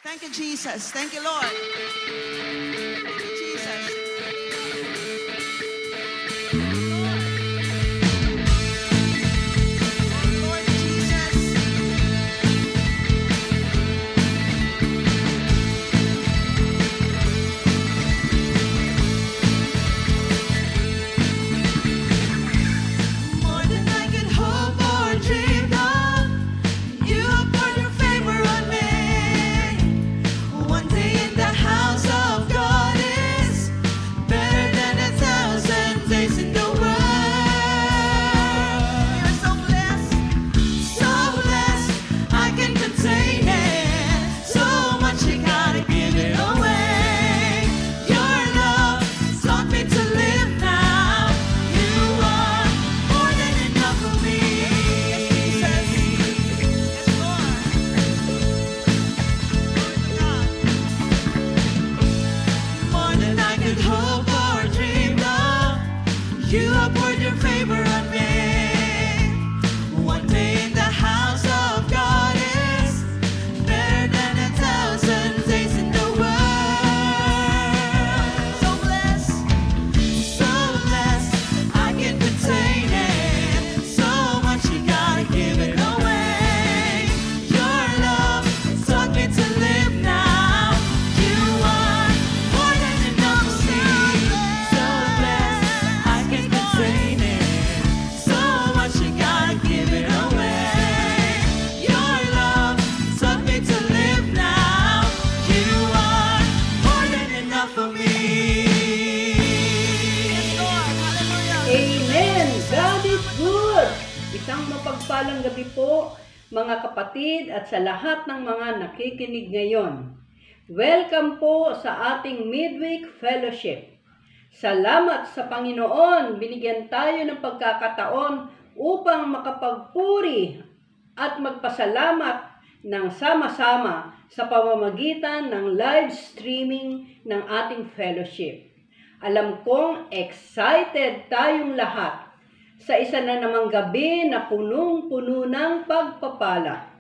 Thank you, Jesus. Thank you, Lord. Thank you, Jesus. Lord Jesus. More than I could hope or dream of, you poured your favor on me. One day in the house of God is better than 1,000 days in the world. You're so blessed, I can contain it. So much you gotta give it away. Your love taught me to live now. You are more than enough for me. Yes, Lord. More than I could hope or dream of, you have poured your favor on me. One day in the house of God is better than 1,000 days in the world. So blessed, I can contain it. So much you gotta give it away. Your love taught me to live now. You are more than enough for me. So blessed, I can contain it. So much you gotta give it away. Your love taught me to live now. You are more than enough for me. Yes, Lord. Hallelujah. Amen! God is good! Isang mapagpalang gabi po, mga kapatid at sa lahat ng mga nakikinig ngayon. Welcome po sa ating Midweek Fellowship. Salamat sa Panginoon, binigyan tayo ng pagkakataon upang makapagpuri at magpasalamat ng sama-sama sa pamamagitan ng live streaming ng ating fellowship. Alam kong excited tayong lahat sa isa na namang gabi na punong-puno ng pagpapala.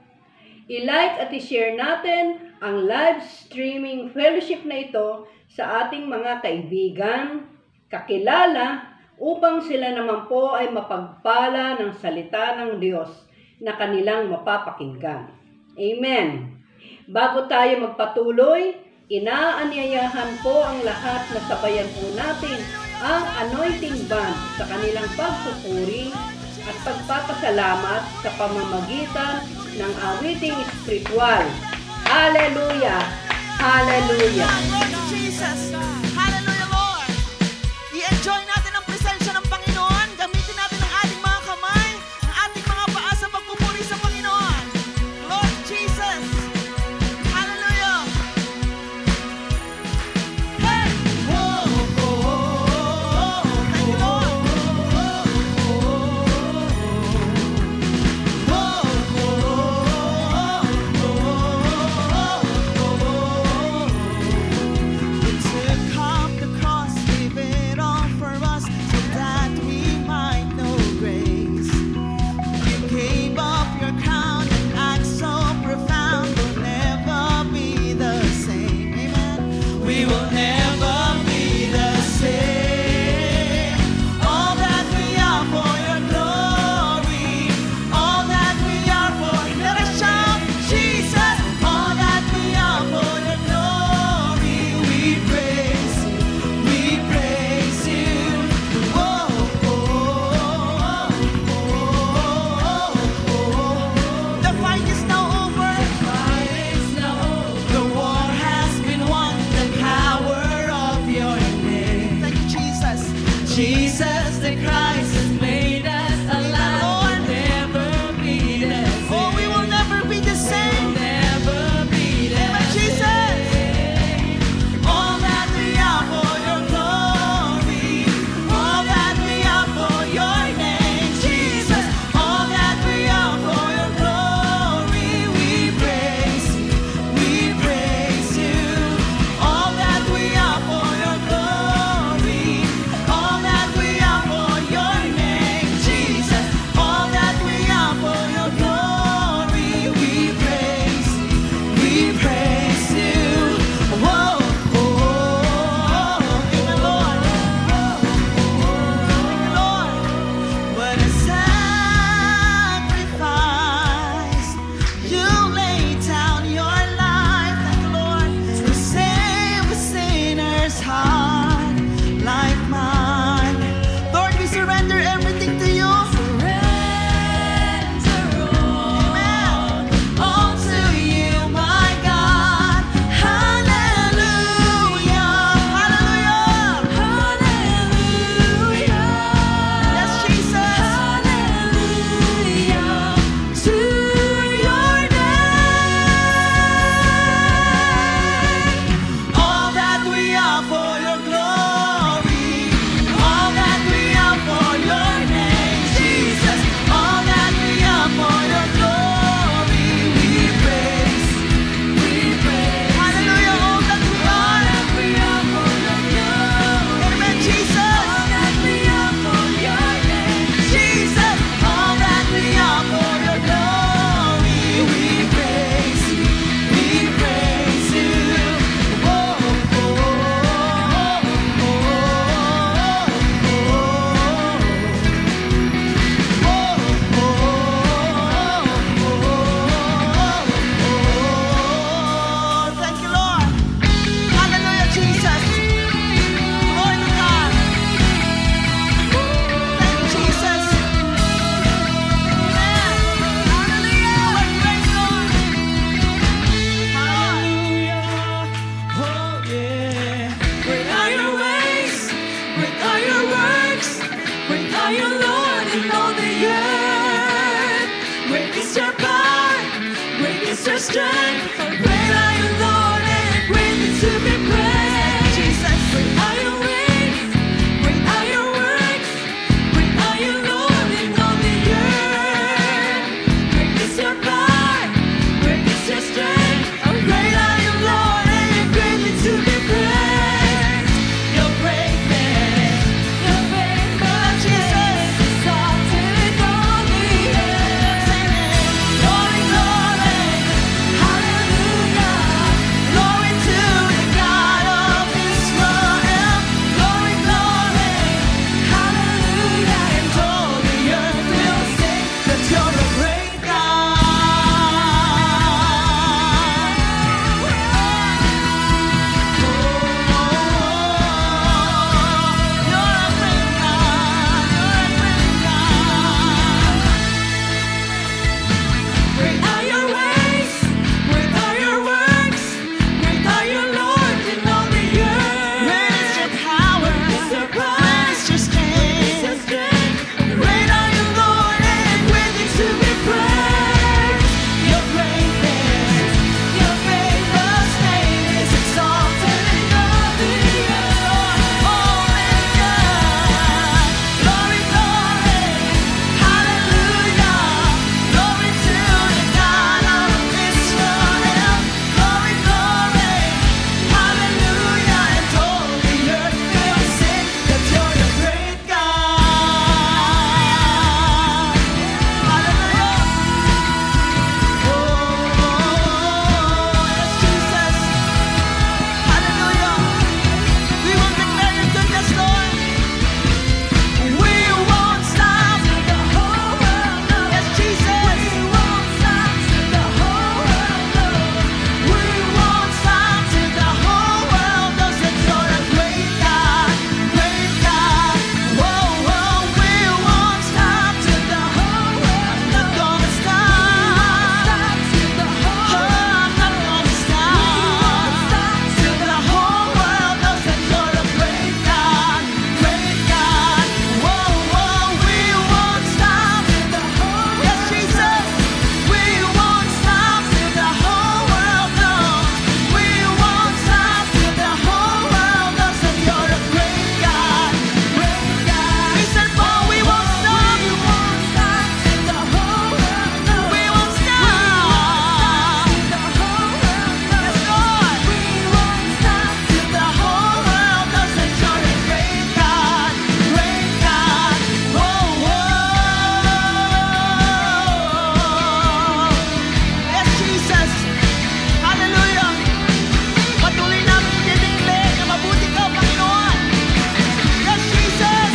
I-like at i-share natin ang live streaming fellowship na ito sa ating mga kaibigan, kakilala, upang sila naman po ay mapagpala ng salita ng Diyos na kanilang mapapakinggan. Amen. Bago tayo magpatuloy, inaanyayahan po ang lahat na sabayan po natin ang anointing band sa kanilang pagpupuri at pagpapasalamat sa pamamagitan ng awiting spiritual. Hallelujah! Hallelujah! Lord Jesus. Hallelujah, Lord. I-enjoy natin ang presensya ng Panginoon. Gamitin natin ang ating mga kamay, ang ating mga paa sa pagpupuri sa Panginoon. Lord Jesus. Hallelujah. Hey! Oh, oh, oh, oh. Thank you, Lord. You took Great is your power, great is your strength. Great are you, Lord, and greatly to be praised. Jesus, great are your ways, great are your works. Great are you, Lord, in all the earth. Great is your power, great is your strength. Great are you, Lord, and greatly to be praised. Your greatness, Jesus, exalted in all the earth. Glory, glory, hallelujah. Glory to the God of Israel. Glory, glory, hallelujah. And all the earth will sing that you're a great God. Great are your ways, great are your works. Great are you, Lord, in all the earth. Great is your power, great is your strength. Great are you, Lord, and greatly to be praised. Your greatness, your famous name is exalted in all the earth. Holy God, glory, glory, hallelujah. Glory to the God of Israel. Glory, glory, hallelujah. And all the earth will sing that you're the great God. Hallelujah. Oh, yes, Jesus. Hallelujah. We will declare your goodness, Lord. We won't stop till the whole world knows. Yes, Jesus. We won't stop till the whole world knows. We won't stop till the whole world knows that you're a great God, great God. Whoa, whoa, we won't stop till the whole world knows. Not gonna stop. Till the whole world knows. I'm not gonna stop. Till the whole world knows that you're a great God, great God. Whoa, whoa, we won't stop till the whole. Yes, Jesus. We won't stop till the whole world knows. We won't stop till the whole world knows that you're a great God, great God. We said, "Oh, we won't stop." We won't stop till the whole world knows. We won't stop till the whole world knows. Yes, Lord. We won't stop till the whole world knows that you're a great God, great God. Whoa, whoa. Yes, Jesus. Hallelujah. Patuloy namin i-declare na mabuti ka, Panginoon. Yes, Jesus.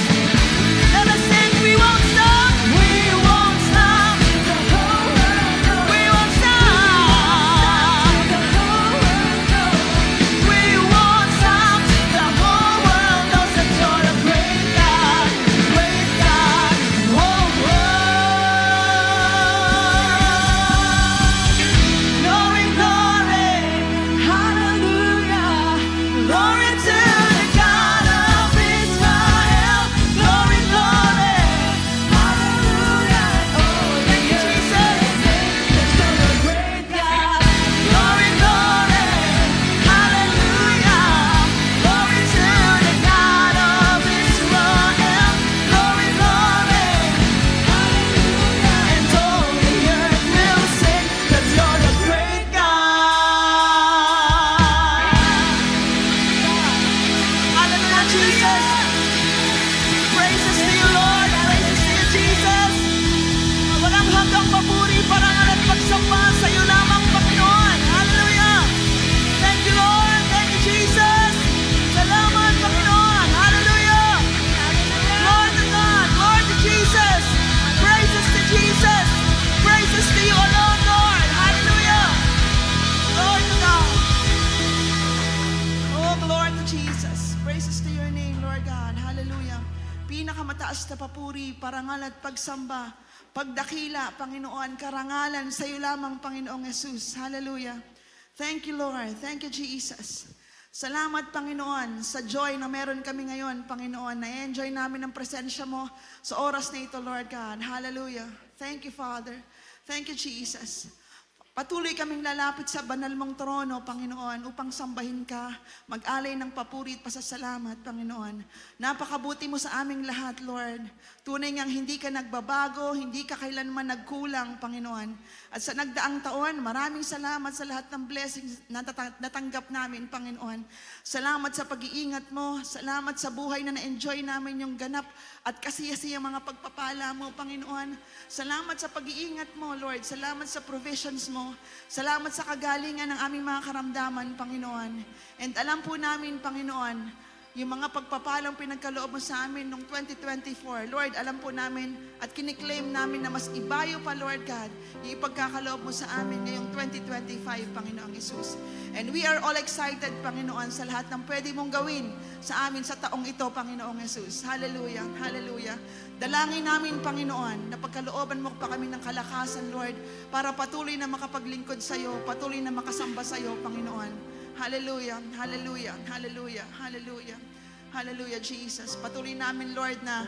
Let us sing, we won't stop. We won't stop. We won't stop. We won't stop till the whole world knows that you're a great God, great God. Whoa, whoa. Glory, glory, hallelujah. Glory to the God of Israel. Glory, glory, hallelujah. Oh, thank you, Jesus. That you're a great God. Glory, glory, hallelujah. Glory to the God of Israel. Glory, glory, hallelujah. And all the earth will sing that you're a great God. Hallelujah, Jesus. Praises to you, Lord. Praises to you, Jesus. Walang hanggang papuri, parangal at pagsamba sa iyo lamang, Panginoon. Hallelujah. Thank you, Lord. Thank you, Jesus. Salamat, Panginoon. Hallelujah. Glory to God. Glory to Jesus. Praises to Jesus. Praises to you alone, Lord. Hallelujah. Glory to God. Oh, glory to Jesus. Praises to your name, Lord God. Hallelujah. Pinakamataas na papuri, parangal at pagsamba, pagdakila, Panginoon, karangalan sa iyo lamang, Panginoong Jesus. Hallelujah. Thank you, Lord. Thank you, Jesus. Salamat, Panginoon, sa joy na meron kami ngayon, Panginoon. Na-enjoy namin ang presensya mo sa oras na ito, Lord God. Hallelujah. Thank you, Father. Thank you, Jesus. Patuloy kaming lalapit sa banal mong trono, Panginoon, upang sambahin ka, mag-alay ng papuri at pasasalamat, Panginoon. Napakabuti mo sa aming lahat, Lord. Tunay ngang hindi ka nagbabago, hindi ka kailanman nagkulang, Panginoon. At sa nagdaang taon, maraming salamat sa lahat ng blessings na natanggap namin, Panginoon. Salamat sa pag-iingat mo, salamat sa buhay na na-enjoy namin yung ganap at kasiyasiyang mga pagpapala mo, Panginoon. Salamat sa pag-iingat mo, Lord. Salamat sa provisions mo. Salamat sa kagalingan ng aming mga karamdaman, Panginoon. And alam po namin, Panginoon, yung mga pagpapalang pinagkaloob mo sa amin noong 2024, Lord, alam po namin at kiniklaim namin na mas ibayo pa, Lord God, yung ipagkakaloob mo sa amin ngayong 2025, Panginoong Hesus. And we are all excited, Panginoon, sa lahat ng pwede mong gawin sa amin sa taong ito, Panginoong Hesus. Hallelujah, hallelujah. Dalangin namin, Panginoon, na pagkalooban mo pa kami ng kalakasan, Lord, para patuloy na makapaglingkod sa iyo, patuloy na makasamba sa iyo, Panginoon. Hallelujah, hallelujah, hallelujah, hallelujah, hallelujah, Jesus. Patuloy namin, Lord, na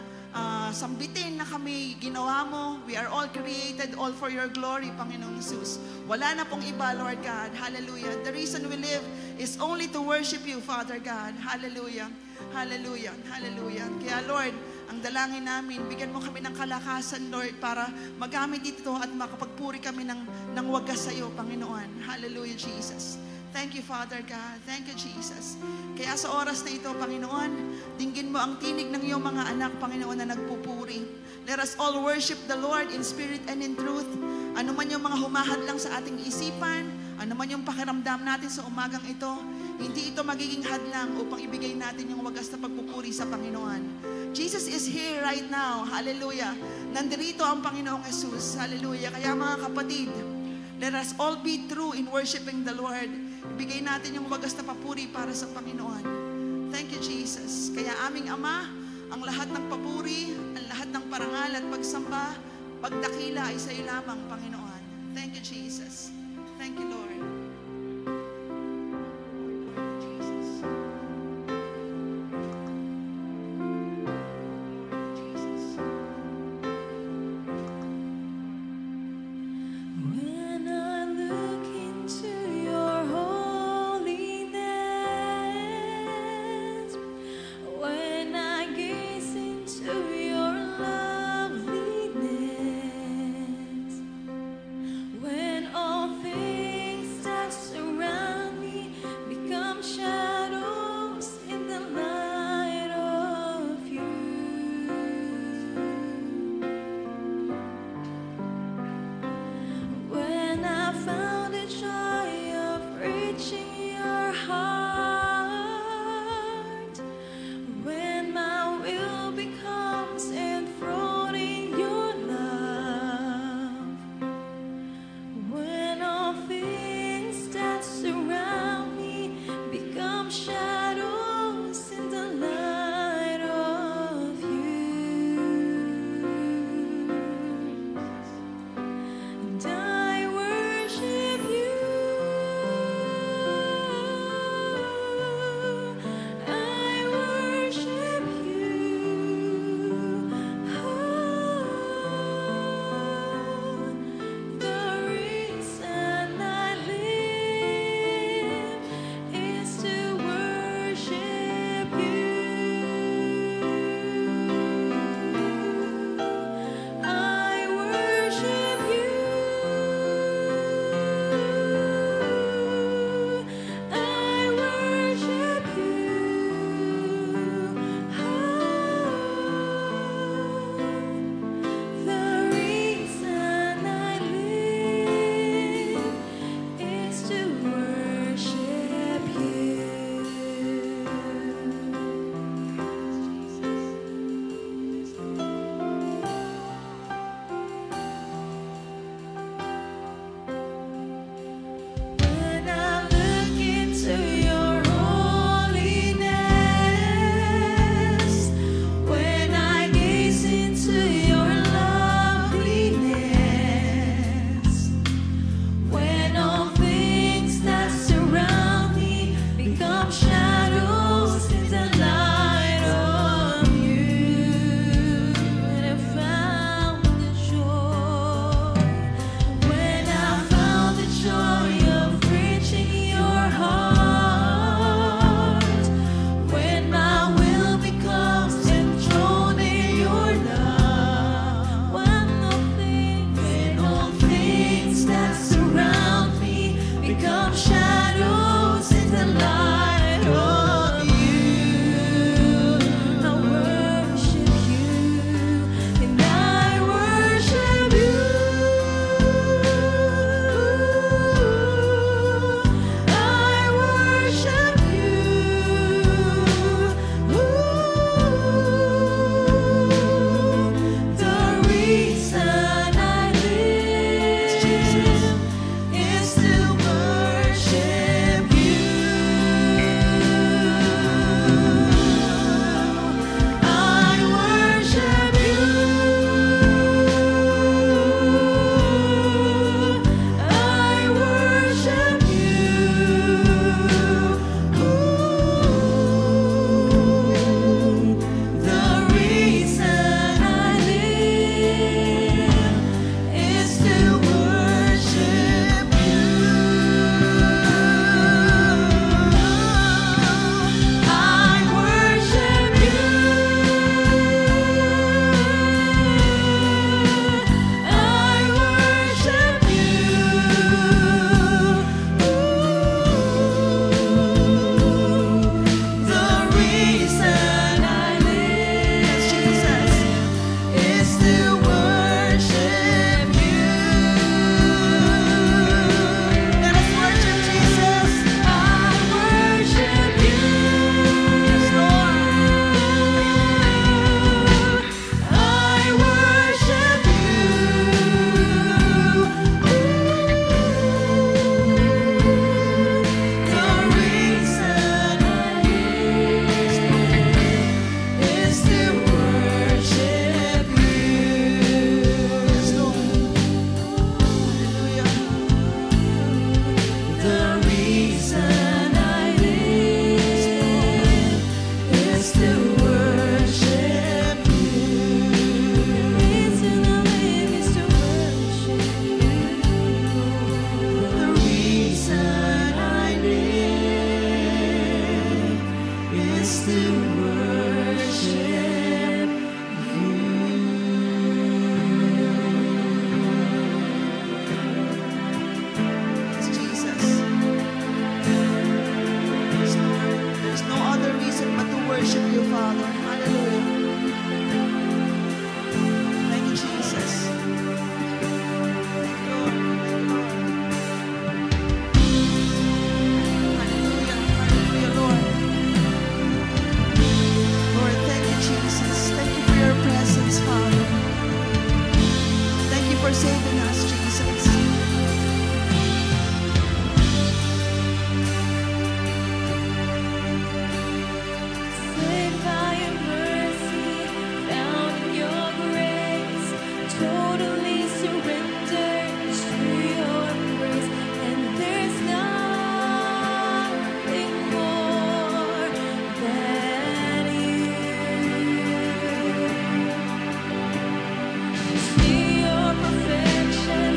sambitin na kami ginawa mo. We are all created, all for your glory, Panginoong Jesus. Wala na pong iba, Lord God. Hallelujah. The reason we live is only to worship you, Father God. Hallelujah, hallelujah, hallelujah. Kaya, Lord, ang dalangin namin, bigyan mo kami ng kalakasan, Lord, para magamit ito at makapagpuri kami ng wagas sa iyo, Panginoon. Hallelujah, Jesus. Thank you, Father God. Thank you, Jesus. Kaya sa oras na ito, Panginoon, dinggin mo ang tinig ng iyong mga anak, Panginoon, na nagpupuri. Let us all worship the Lord in spirit and in truth. Ano man yung mga humahadlang sa ating isipan, ano man yung pakiramdam natin sa umagang ito, hindi ito magiging hadlang upang ibigay natin yung wagas na pagpupuri sa Panginoon. Jesus is here right now. Hallelujah. Nandito ang Panginoong Jesus. Hallelujah. Kaya mga kapatid, let us all be true in worshiping the Lord. Ibigay natin yung wagas na papuri para sa Panginoon. Thank you, Jesus. Kaya aming Ama, ang lahat ng papuri, ang lahat ng parangal at pagsamba, pagdakila ay sa iyo lamang, Panginoon. Thank you, Jesus. Thank you, Lord. When I look into your holiness, when I gaze into your loveliness, when all things in us, Jesus. Saved by your mercy, found in your grace, totally surrendered to your embrace, and there's nothing more than you. See your perfection,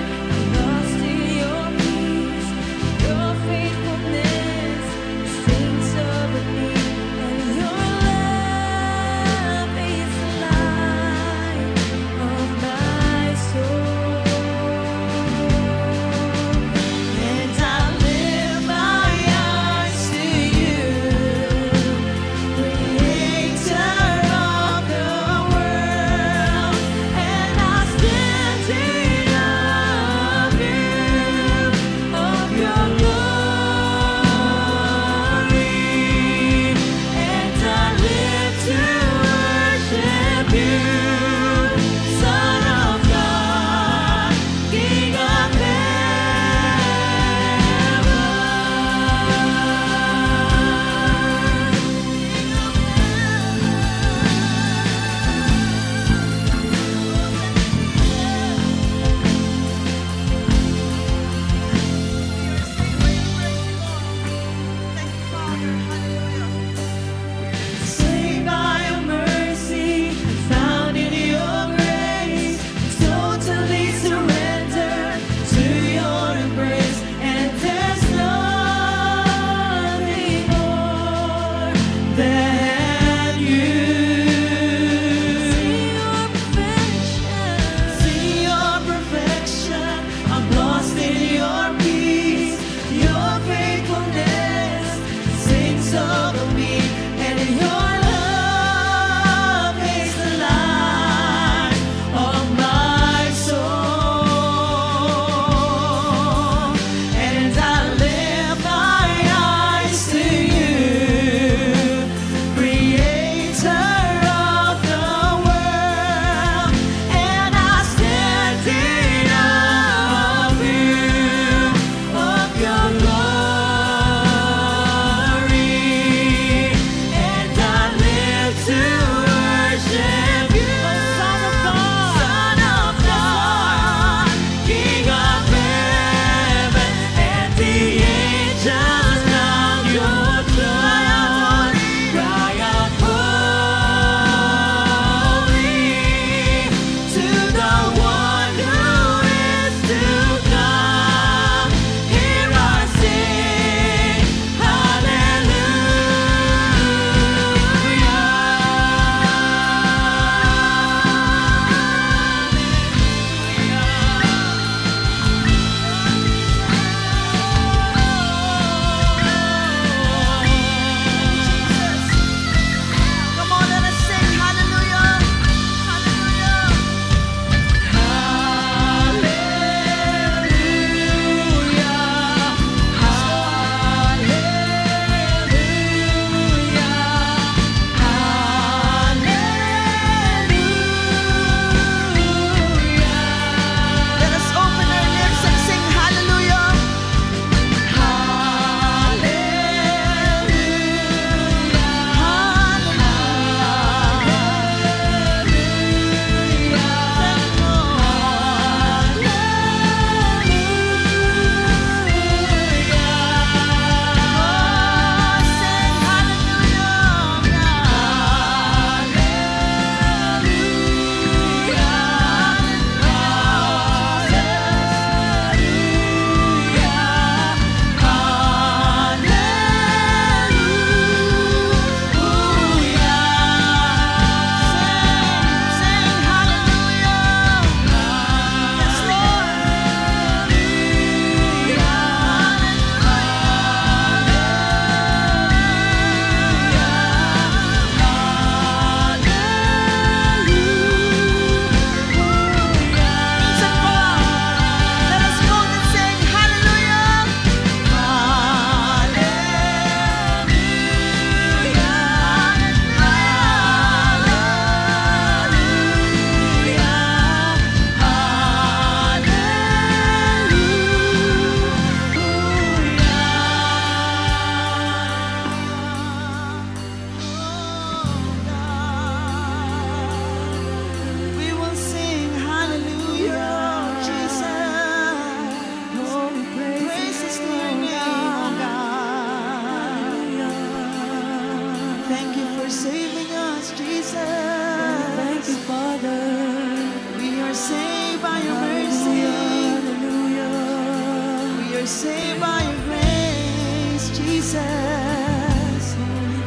We're saved by your grace, Jesus.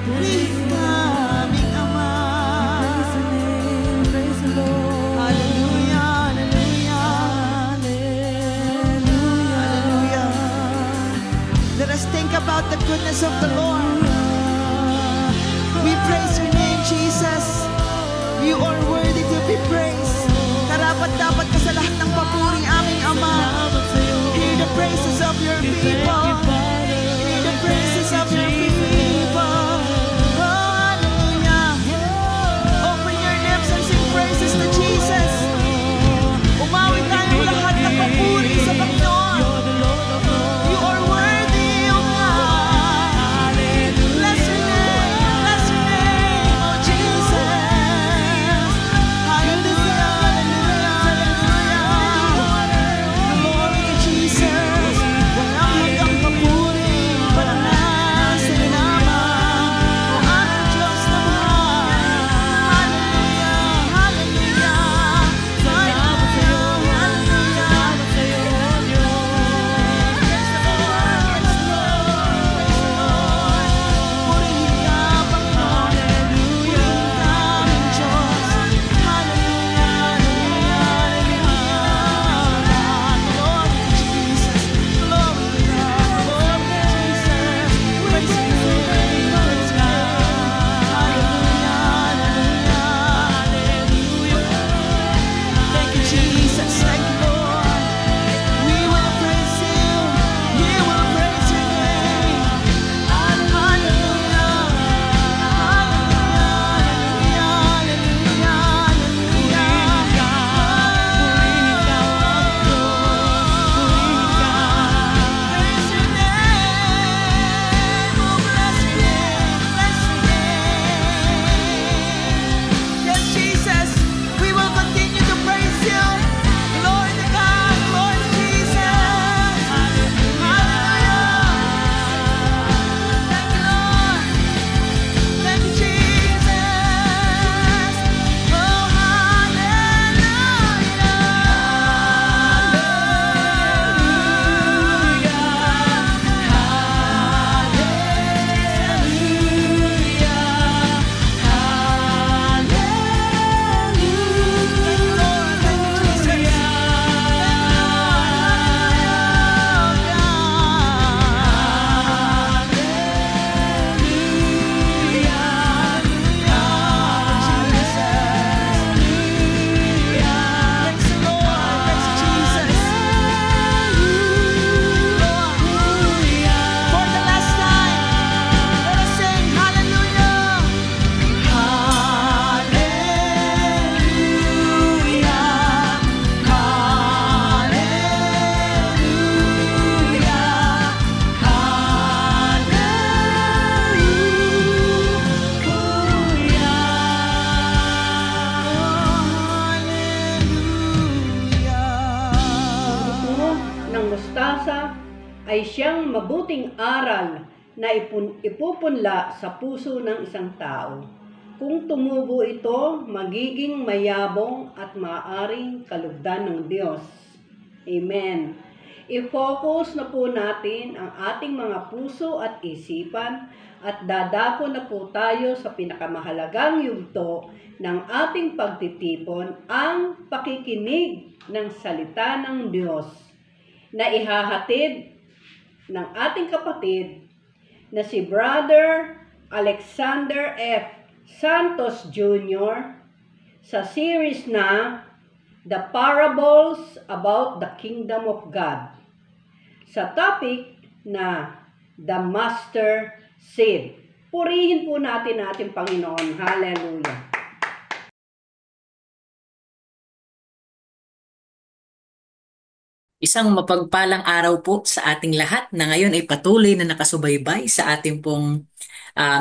Purihin ka, aming Ama. Hallelujah, hallelujah, hallelujah. Let us think about the goodness of the Lord. We praise your name, Jesus. You are worthy to be praised. Karapat-dapat ka sa lahat ng papuri, aming Ama. Hear the praises of your people. Hear the praises of your people. Oh, hallelujah. Open your lips and sing praises to Jesus. Umawi tayong lahat ng papuri sa Panginoon. You are worthy, O God. Bless your name, O Jesus. Hallelujah, hallelujah, hallelujah. Glory to Jesus. Walang hanggang papuri, pananasin naman ang aming Diyos na mahal. Hallelujah, hallelujah, Thank you, Jesus. Thank you, Lord. We will praise you. We will praise your name. Hallelujah. Praise your name. Oh, bless your name. Bless your name. Yes, Jesus, we will continue to praise you. Glory to God, Lord Jesus. Hallelujah. Thank you, Lord. Thank you, Jesus. Oh, for the last time, let us sing hallelujah. Puno ng mustasa ay siyang mabuting aral na ipupunla sa puso ng isang tao. Kung tumubo ito, magiging mayabong at maaring kalugdan ng Diyos. Amen. I-focus na po natin ang ating mga puso at isipan at dadako na po tayo sa pinakamahalagang yugto ng ating pagtitipon, ang pakikinig ng salita ng Diyos na ihahatid ng ating kapatid na si Brother Alexander F. Santos Jr. sa series na The Parables About the Kingdom of God, sa topic na The Master Seed. Purihin po natin ating Panginoon. Hallelujah. Isang mapagpalang araw po sa ating lahat na ngayon ay patuloy na nakasubaybay sa ating pong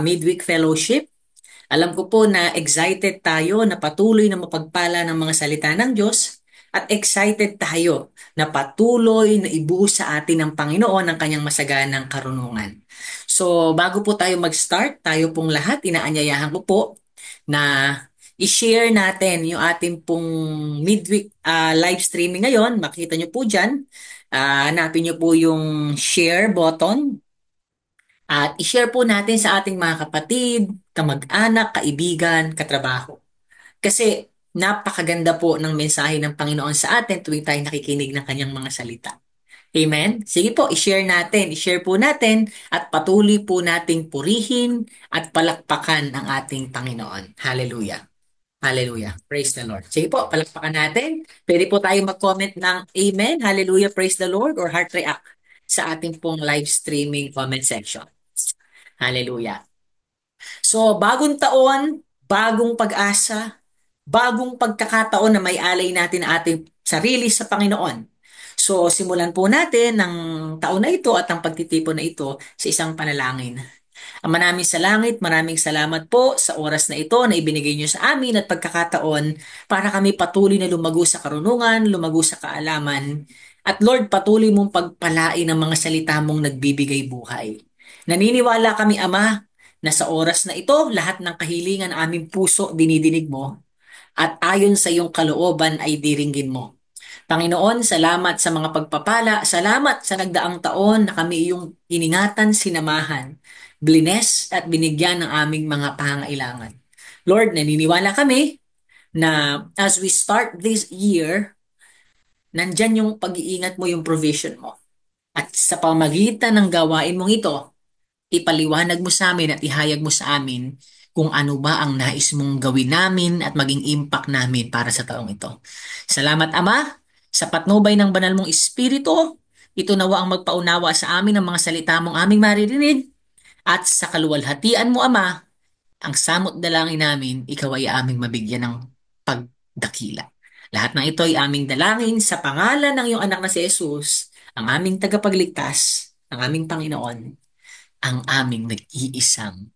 midweek fellowship. Alam ko po na excited tayo na patuloy na mapagpala ng mga salita ng Diyos at excited tayo na patuloy na ibuhos sa atin ng Panginoon ang kanyang masaganang karunungan. So bago po tayo mag-start, tayo pong lahat inaanyayahan ko po na i-share natin yung ating pong midweek live streaming ngayon. Makita nyo po dyan. Hanapin nyo po yung share button at i-share po natin sa ating mga kapatid, kamag-anak, kaibigan, katrabaho. Kasi napakaganda po ng mensahe ng Panginoon sa atin tuwing tayo nakikinig ng kanyang mga salita. Amen? Sige po, i-share natin. I-share po natin at patuloy po nating purihin at palakpakan ang ating Panginoon. Hallelujah. Hallelujah. Praise the Lord. Sige po, palakpakan natin. Pwede po tayo mag-comment ng Amen, Hallelujah, Praise the Lord, or heart react sa ating pong live streaming comment section. Hallelujah. So, bagong taon, bagong pag-asa, bagong pagkakataon na may alay natin ang ating sarili sa Panginoon. So, simulan po natin ng taon na ito at ang pagtitipon na ito sa isang panalangin. Ama namin sa langit, maraming salamat po sa oras na ito na ibinigay niyo sa amin at pagkakataon para kami patuloy na lumago sa karunungan, lumago sa kaalaman. At Lord, patuloy mong pagpalain ang mga salita mong nagbibigay buhay. Naniniwala kami, Ama, na sa oras na ito, lahat ng kahilingan ng aming puso dinidinig mo at ayon sa iyong kalooban ay diringgin mo. Panginoon, salamat sa mga pagpapala, salamat sa nagdaang taon na kami iyong iningatan, sinamahan, blines at binigyan ng aming mga pangailangan. Lord, naniniwala kami na as we start this year, nandyan yung pag-iingat mo, yung provision mo. At sa pamagitan ng gawain mong ito, ipaliwanag mo sa amin at ihayag mo sa amin kung ano ba ang nais mong gawin namin at maging impact namin para sa taong ito. Salamat, Ama, sa patnubay ng banal mong Espiritu, ito nawa ang magpaunawa sa amin ng mga salita mong aming maririnig at sa kaluwalhatian mo, Ama, ang samot dalangin namin, ikaw ay aming mabigyan ng pagdakila. Lahat ng ito ay aming dalangin sa pangalan ng iyong anak na si Jesus, ang aming tagapagligtas, ang aming Panginoon, ang aming nag-iisang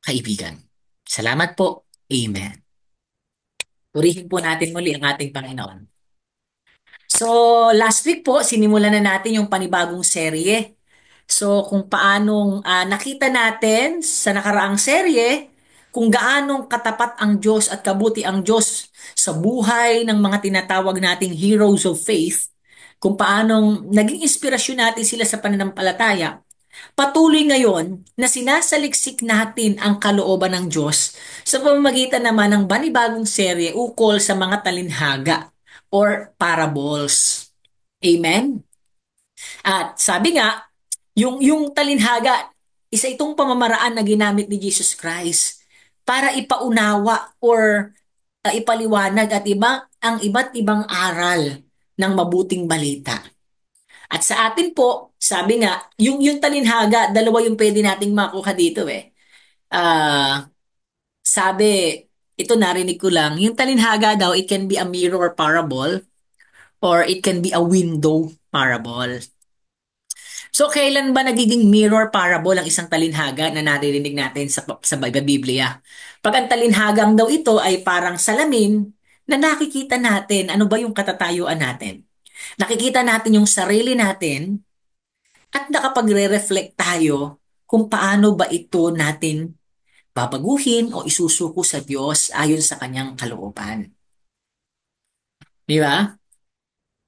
kaibigan. Salamat po. Amen. Purihin po natin muli ang ating Panginoon. So, last week po, sinimulan na natin yung panibagong serye. So, kung paanong nakita natin sa nakaraang serye, kung gaanong katapat ang Diyos at kabuti ang Diyos sa buhay ng mga tinatawag nating heroes of faith, kung paanong naging inspirasyon natin sila sa pananampalataya, patuloy ngayon na sinasaliksik natin ang kalooban ng Diyos sa pamamagitan naman ng banibagong serye ukol sa mga talinhaga or parables. Amen? At sabi nga, yung talinhaga, isa itong pamamaraan na ginamit ni Jesus Christ para ipaunawa or ipaliwanag at ang iba't ibang aral ng mabuting balita. At sa atin po, sabi nga, yung talinhaga, dalawa yung pwede nating makuha dito eh. Ah, sabi, ito narinig ko lang, yung talinhaga daw, it can be a mirror parable or it can be a window parable. So, kailan ba nagiging mirror parable ang isang talinhaga na naririnig natin sa Biblia? Pag ang talinhagang daw ito ay parang salamin na nakikita natin, ano ba yung katatayuan natin? Nakikita natin yung sarili natin at nakapagre-reflect tayo kung paano ba ito natin babaguhin o isusuko sa Diyos ayon sa kanyang kalooban. Di ba?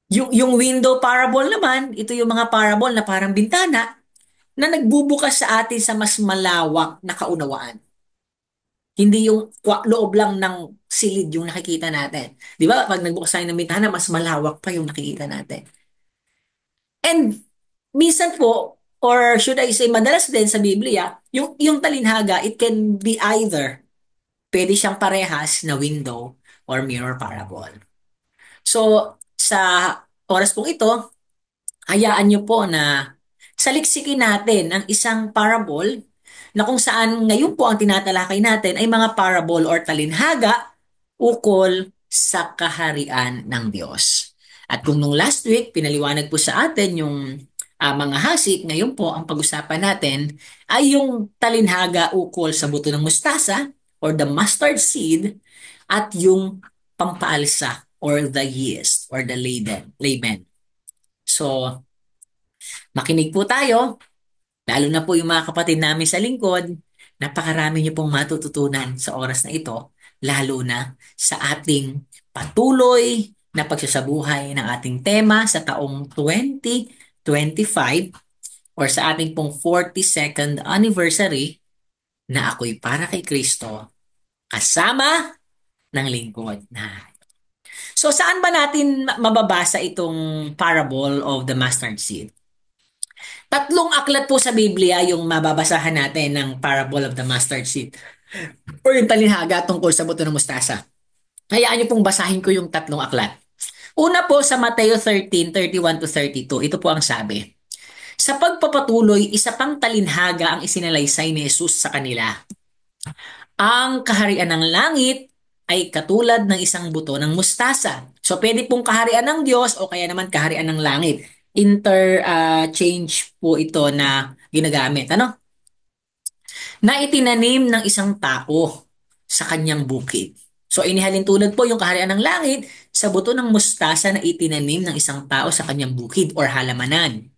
Yung window parable naman, ito yung mga parable na parang bintana na nagbubukas sa atin sa mas malawak na kaunawaan. Hindi yung loob lang ng silid yung nakikita natin. Di ba? Pag nagbukas tayo ng bintana, mas malawak pa yung nakikita natin. And minsan po, or should I say, madalas din sa Biblia, yung talinhaga, it can be either. Pwede siyang parehas na window or mirror parable. So, sa oras pong ito, hayaan niyo po na saliksikin natin ang isang parable na kung saan ngayon po ang tinatalakay natin ay mga parable or talinhaga ukol sa kaharian ng Diyos. At kung nung last week, pinaliwanag po sa atin yung mga hasik, ngayon po ang pag-usapan natin ay yung talinhaga ukol sa buto ng mustasa or the mustard seed at yung pampaalsa or the yeast or the leaven. So, makinig po tayo, lalo na po yung mga kapatid namin sa lingkod, napakarami niyo pong matututunan sa oras na ito, lalo na sa ating patuloy na pagsasabuhay ng ating tema sa taong 2025 or sa ating pong 42nd anniversary na ako'y para kay Kristo kasama ng lingkod na. So saan ba natin mababasa itong parable of the mustard seed? Tatlong aklat po sa Biblia yung mababasahan natin ng parable of the mustard seed o yung talinhaga tungkol sa buto ng mustasa. Hayaan niyo pong basahin ko yung tatlong aklat. Una po sa Mateo 13:31 to 32, ito po ang sabi. Sa pagpapatuloy, isa pang talinhaga ang isinalaysay ni Jesus sa kanila. Ang kaharian ng langit ay katulad ng isang buto ng mustasa. So pwede pong kaharian ng Diyos o kaya naman kaharian ng langit. Interchange po ito na ginagamit. Ano? Na itinanim ng isang tao sa kanyang bukid. So inihalin tulad po yung kaharian ng langit sa buto ng mustasa na itinanim ng isang tao sa kanyang bukid or halamanan.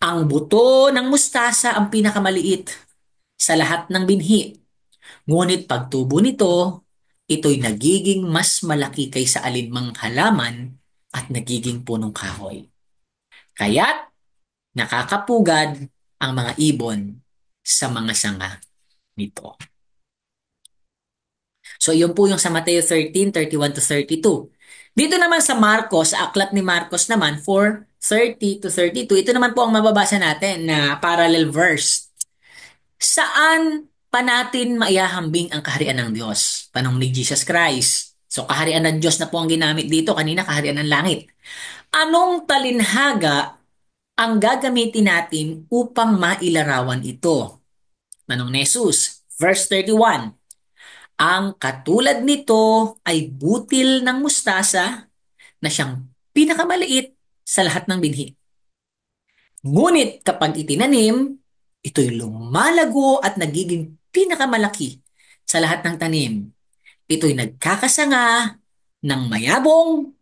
Ang buto ng mustasa ang pinakamaliit sa lahat ng binhi. Ngunit pagtubo nito, ito'y nagiging mas malaki kaysa alinmang halaman at nagiging punong kahoy. Kaya't nakakapugad ang mga ibon sa mga sanga nito. So yun po yung sa Mateo 13:31 to 32. Dito naman sa Marcos, sa aklat ni Marcos naman, 4:30 to 32, ito naman po ang mababasa natin na parallel verse. Saan pa natin maihahambing ang kaharian ng Diyos? Tanong ni Jesus Christ. So kaharian ng Diyos na po ang ginamit dito, kanina kaharian ng langit. Anong talinhaga ang gagamitin natin upang mailarawan ito? Tanong ni Jesus. Verse 31. Ang katulad nito ay butil ng mustasa na siyang pinakamaliit sa lahat ng binhi. Ngunit kapag itinanim, ito'y lumalago at nagiging pinakamalaki sa lahat ng tanim. Ito'y nagkakasanga ng mayabong,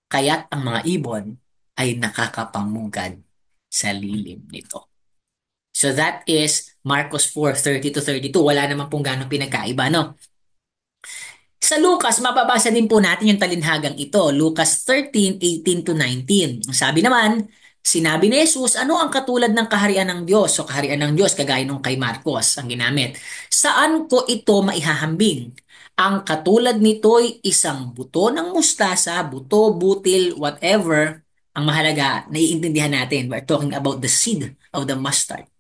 kaya't ang mga ibon ay nakakapamugad sa lilim nito. So that is Marcos 4:30 to 32. Wala naman pong gano'ng pinagkaiba, no? Sa Lucas, mababasa din po natin yung talinhagang ito. Lucas 13:18 to 19. Ang sabi naman, sinabi ni Jesus, ano ang katulad ng kaharian ng Diyos? So kaharian ng Diyos, kagaya nung kay Marcos, ang ginamit. Saan ko ito maihahambing? Ang katulad nito'y isang buto ng mustasa, buto, butil, whatever. Ang mahalaga, naiintindihan natin. We're talking about the seed of the mustard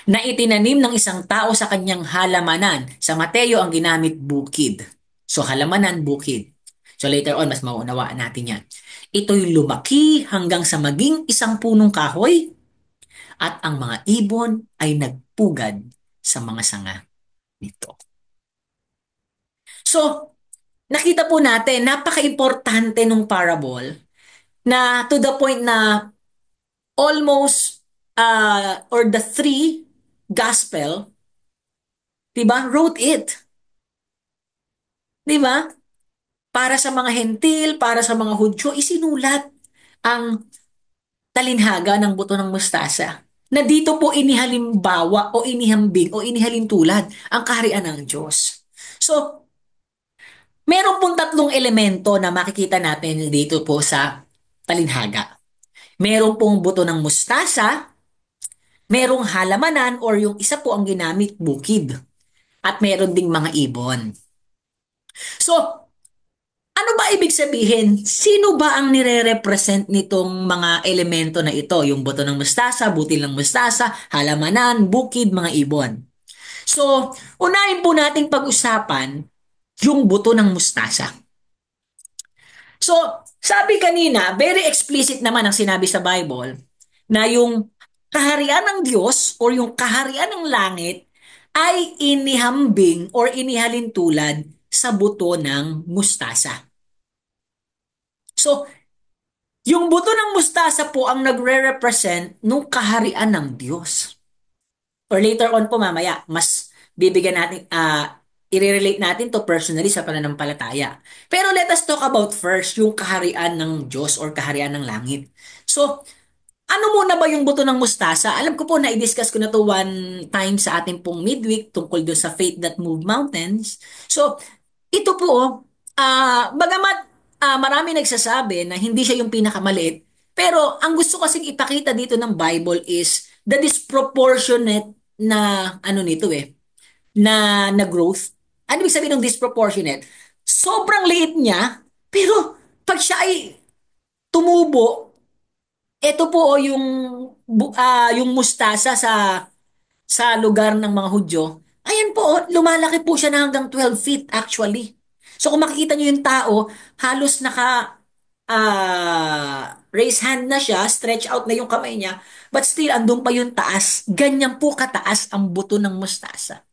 na itinanim ng isang tao sa kanyang halamanan. Sa Mateo, ang ginamit bukid. So, halamanan, bukid. So, later on, mas mauunawaan natin yan. Ito'y lumaki hanggang sa maging isang punong kahoy at ang mga ibon ay nagpugad sa mga sanga nito. So, nakita po natin, napaka-importante nung parable na to the point na almost or the three gospel, diba, wrote it. Diba? Para sa mga hentil, para sa mga Hudyo, isinulat ang talinhaga ng buto ng mustasa. Na dito po inihalimbawa o inihambing o inihalintulad ang kaharian ng Diyos. So, meron pong tatlong elemento na makikita natin dito po sa talinhaga. Meron pong buto ng mustasa, merong halamanan or yung isa po ang ginamit bukid. At meron ding mga ibon. So, ano ba ibig sabihin? Sino ba ang nire-represent nitong mga elemento na ito? Yung buto ng mustasa, butil ng mustasa, halamanan, bukid, mga ibon. So, unahin po nating pag-usapan yung buto ng mustasa. So, sabi kanina, very explicit naman ang sinabi sa Bible na yung kaharian ng Diyos or yung kaharian ng langit ay inihambing or inihalintulad sa buto ng mustasa. So, yung buto ng mustasa po ang nagre-represent nung kaharian ng Diyos. Or later on po mamaya, mas bibigyan natin, i-relate natin to personally sa pananampalataya. Pero let us talk about first yung kaharian ng Diyos or kaharian ng langit. So, Ano muna ba yung buto ng mustasa? Alam ko po na i-discuss ko na to one time sa ating pong midweek tungkol doon sa faith that move mountains. So, ito po, bagamat marami nagsasabi na hindi siya yung pinakamaliit, pero ang gusto kasing ipakita dito ng Bible is the disproportionate na ano nito na growth. Ano ibig sabihin ng disproportionate? Sobrang liit niya, pero pag siya ay tumubo, ito po yung yung mustasa sa lugar ng mga Hudyo. Ayan po, lumalaki po siya na hanggang 12 feet actually. So kung makikita niyo yung tao, halos raise hand na siya, stretch out na yung kamay niya, but still andun pa yung taas. Ganyan po kataas ang buto ng mustasa.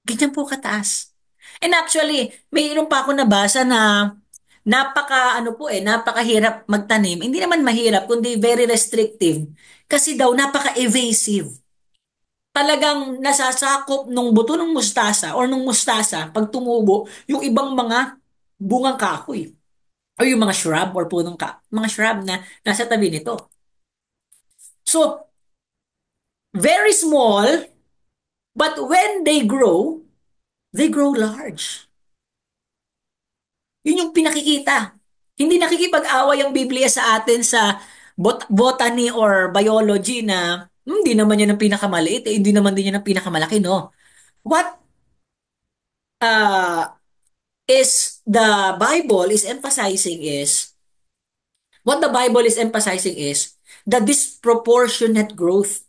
Ganyan po kataas. And actually, mayroon pa ako nabasa na napakahirap magtanim. Hindi naman mahirap, kundi very restrictive. Kasi daw napaka-evasive. Talagang nasasakop nung buto ng mustasa or nung mustasa pag tumubo yung ibang mga bungang kahoy o yung mga shrub or mga shrub na nasa tabi nito. So, very small, but when they grow large. Yun yung pinakikita. Hindi nakikipag-away ang Biblia sa atin sa botany or biology na hindi naman yan ang pinakamaliit, hindi naman din yan ang pinakamalaki, no? What uh, is the Bible is emphasizing is, what the Bible is emphasizing is the disproportionate growth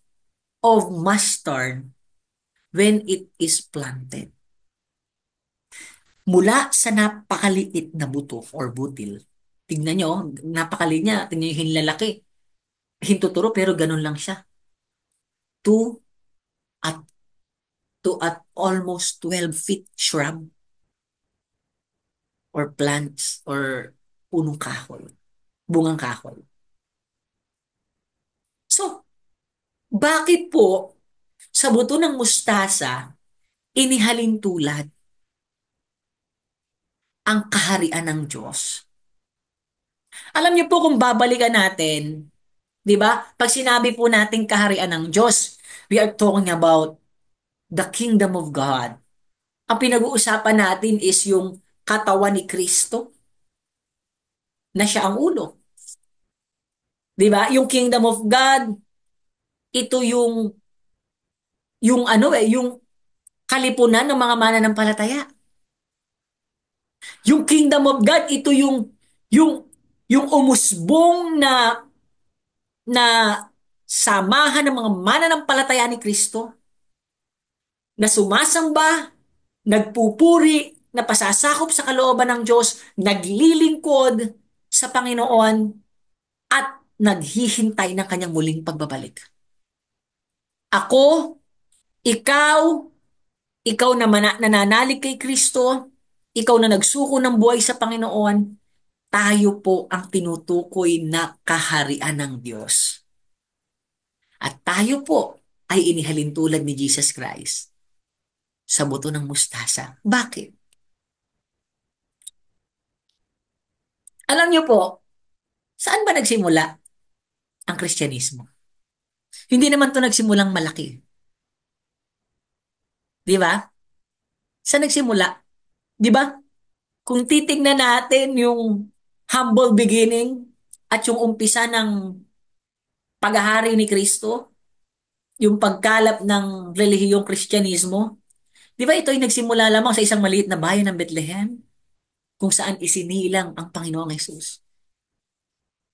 of mustard when it is planted. Mula sa napakaliit na buto or butil. Tingnan nyo, napakaliit niya. Tingnan nyo yung hinlalaki. Hintuturo pero ganun lang siya. To at at almost 12 feet shrub or plants or punong kahoy. Bungang kahoy. So, bakit po sa buto ng mustasa inihalin tulad ang kaharian ng Diyos? Alam niyo po kung babalikan natin, 'di ba? Pag sinabi po nating kaharian ng Diyos, we are talking about the kingdom of God. Ang pinag-uusapan natin is yung katawan ni Kristo na siya ang ulo. 'Di ba? Yung kingdom of God, ito yung kalipunan ng mga mananampalataya. Yung kingdom of God, ito yung yung umusbong na samahan ng mga mananampalataya ni Kristo na sumasamba, nagpupuri, napasasakop sa kalooban ng Diyos, naglilingkod sa Panginoon, at naghihintay ng kanyang muling pagbabalik. Ako, ikaw, ikaw na nananalig kay Kristo, ikaw na nagsuko ng buhay sa Panginoon, tayo po ang tinutukoy na kaharian ng Diyos. At tayo po ay inihalin tulad ni Jesus Christ sa buto ng mustasa. Bakit? Alam niyo po, saan ba nagsimula ang Kristyanismo? Hindi naman to nagsimulang malaki. Di ba? Saan nagsimula? Di ba? Kung titingnan natin yung humble beginning at yung umpisa ng paghahari ni Kristo, yung pagkalap ng relihiyong Kristyanismo, di ba ito ay nagsimula lamang sa isang maliit na bayan ng Bethlehem kung saan isinilang ang Panginoong Hesus.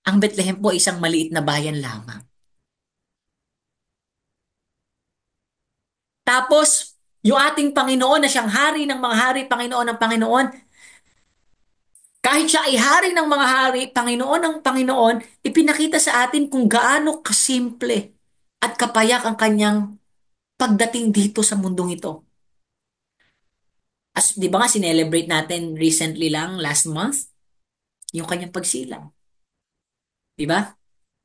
Ang Bethlehem po ay isang maliit na bayan lamang. Tapos, yung ating Panginoon na siyang hari ng mga hari, Panginoon ng Panginoon, kahit siya ay hari ng mga hari, Panginoon ng Panginoon, ipinakita sa atin kung gaano kasimple at kapayak ang kanyang pagdating dito sa mundong ito. As, di ba nga, sinelebrate natin recently lang, last month, yung kanyang pagsilang. Di ba?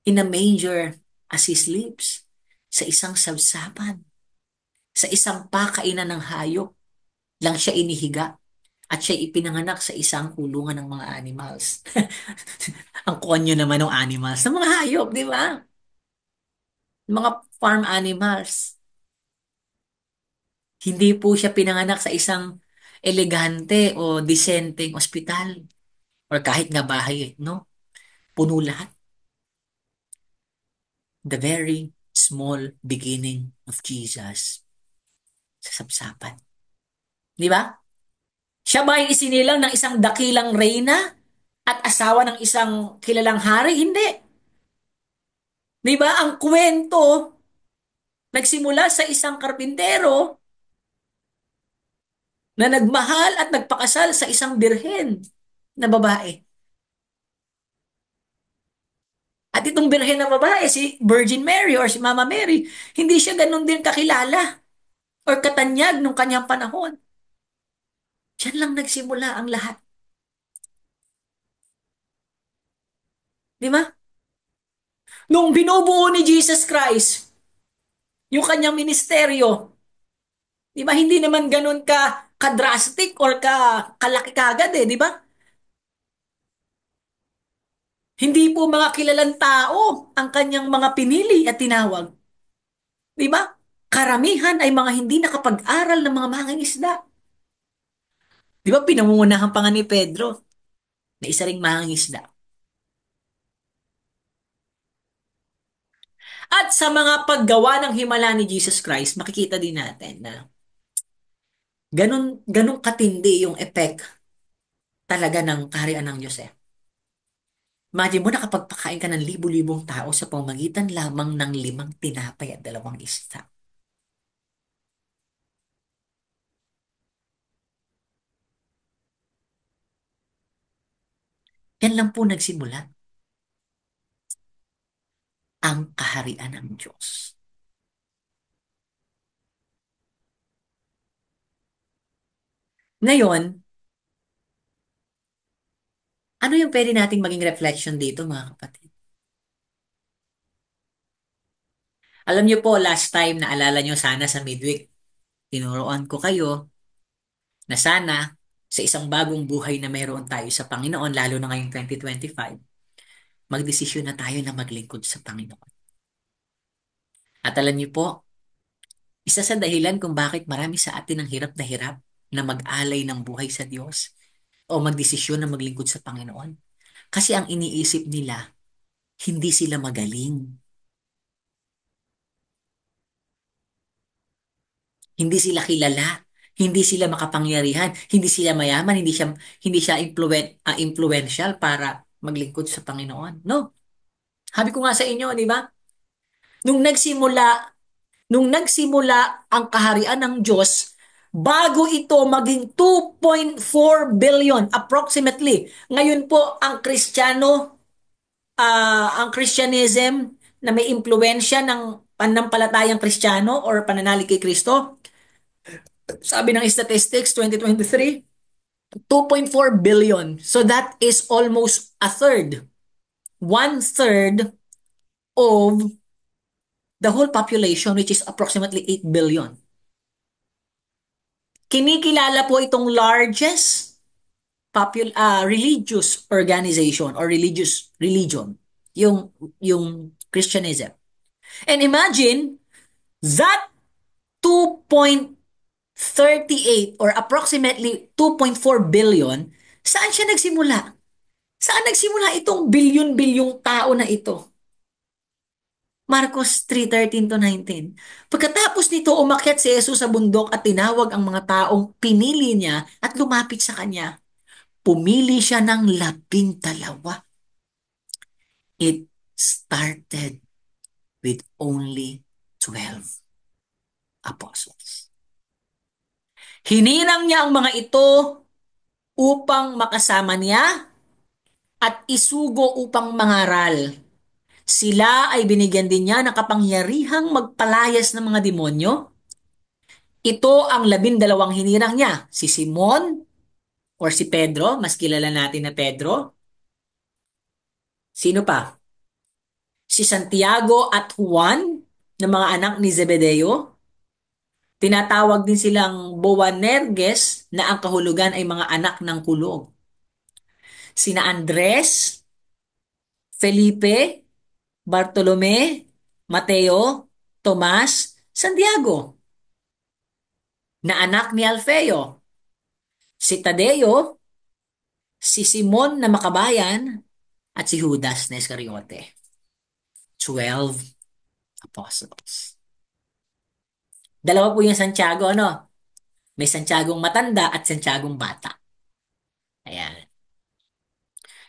In a manger as he sleeps, sa isang sabsaban, sa isang pakainan ng hayop, lang siya inihiga at siya ipinanganak sa isang kulungan ng mga animals. Ang konyo naman ng animals, ng mga hayop, di ba? Mga farm animals. Hindi po siya pinanganak sa isang elegante o disenteng ospital or kahit nga bahay, no? Puno lahat. The very small beginning of Jesus sa sapsapan. Di ba? Siya ba ay isinilang ng isang dakilang reyna at asawa ng isang kilalang hari? Hindi. Di ba? Ang kwento nagsimula sa isang karpintero na nagmahal at nagpakasal sa isang birhen na babae. At itong birhen na babae, si Virgin Mary or si Mama Mary, hindi siya ganun din kakilala or katanyag nung kanyang panahon. Diyan lang nagsimula ang lahat. Di ba? Nung binubuo ni Jesus Christ, yung kanyang ministeryo, di ba hindi naman ganun ka-drastic or kalaki kagad eh, di ba? Hindi po mga kilalang tao ang kanyang mga pinili at tinawag. Di ba? Karamihan ay mga hindi nakapag-aral ng mga mangingisda. Di ba pinangungunahan pa nga ni Pedro na isa ring mangingisda. At sa mga paggawa ng himala ni Jesus Christ, makikita din natin na ganun katindi yung effect talaga ng kaharian ng Diyos eh. Imagine mo nakapagpakain ka ng libu-libong tao sa pamamagitan lamang ng 5 tinapay at 2 isda. Yan lang po nagsimula ang kaharian ng Diyos. Ngayon, ano yung pwede nating maging reflection dito mga kapatid? Alam niyo po, last time, naalala niyo sana sa midweek, tinuruan ko kayo na sana sa isang bagong buhay na mayroon tayo sa Panginoon, lalo na ngayong 2025, magdesisyon na tayo na maglingkod sa Panginoon. At alam niyo po, isa sa dahilan kung bakit marami sa atin ang hirap na mag-alay ng buhay sa Diyos o magdesisyon na maglingkod sa Panginoon. Kasi ang iniisip nila, hindi sila magaling. Hindi sila kilala. Hindi sila makapangyarihan. Hindi sila mayaman. Hindi siya influential para maglingkod sa Panginoon. No. Sabi ko nga sa inyo, di ba? Nung nagsimula Nung nagsimula ang kaharian ng Diyos, bago ito maging 2.4 billion approximately. Ngayon po ang Christianism na may impluensya ng pananampalatayang Kristiyano or pananalig kay Kristo, sabi ng statistics 2023, 2.4 billion. So that is almost a third. One-third of the whole population, which is approximately 8 billion. Kinikilala po itong largest religious organization or religious religion, yung Christianism. And imagine that 2.38 or approximately 2.4 billion, saan siya nagsimula? Saan nagsimula itong bilyon-bilyong tao na ito? Marcos 3:13 to 19. Pagkatapos nito, umakyat si Jesus sa bundok at tinawag ang mga taong pinili niya at lumapit sa kanya. Pumili siya ng 12. It started with only 12 apostles. Hinirang niya ang mga ito upang makasama niya at isugo upang mangaral. Sila ay binigyan din niya ng kapangyarihang magpalayas ng mga demonyo. Ito ang 12 hinirang niya, si Simon or si Pedro, mas kilala natin na Pedro. Sino pa? Si Santiago at Juan na mga anak ni Zebedeo. Tinatawag din silang Boanerges na ang kahulugan ay mga anak ng kulog. Sina Andres, Felipe, Bartolome, Mateo, Tomas, Santiago, na anak ni Alfeo, si Tadeo, si Simon na makabayan, at si Judas na Iscariote. 12 apostles. Dalawa po yung Santiago, ano? May Santiagong matanda at Santiagong bata. Ayan.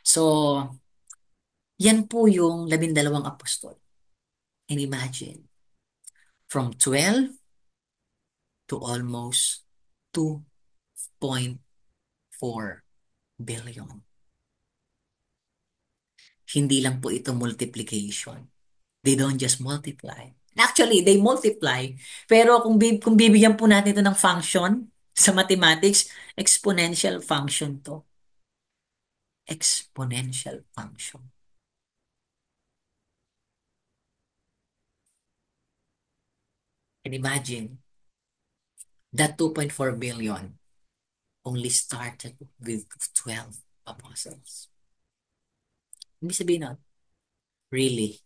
So, yan po yung 12 apostol. And imagine, from 12 to almost 2.4 billion. Hindi lang po ito multiplication. They don't just multiply. Actually, they multiply. Pero kung bibigyan po natin ito ng function sa mathematics, exponential function to. Exponential function. And imagine, that 2.4 billion only started with 12 apostles. Ibig sabihin nun, really,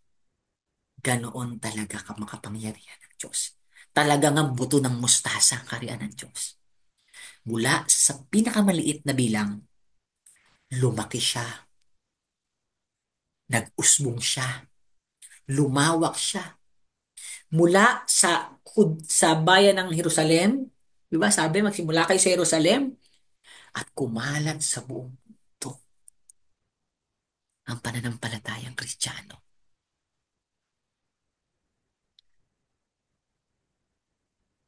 ganoon talaga makapangyarihan ng Diyos. Talagang ang buto ng mustasa ang kaharian ng Diyos. Mula sa pinakamaliit na bilang, lumaki siya. Nag-usbong siya. Lumawak siya. Mula sa bayan ng Jerusalem, di ba sabi, magsimula kayo sa Jerusalem, at kumalat sa buong mundo ang pananampalatayang Kristiyano.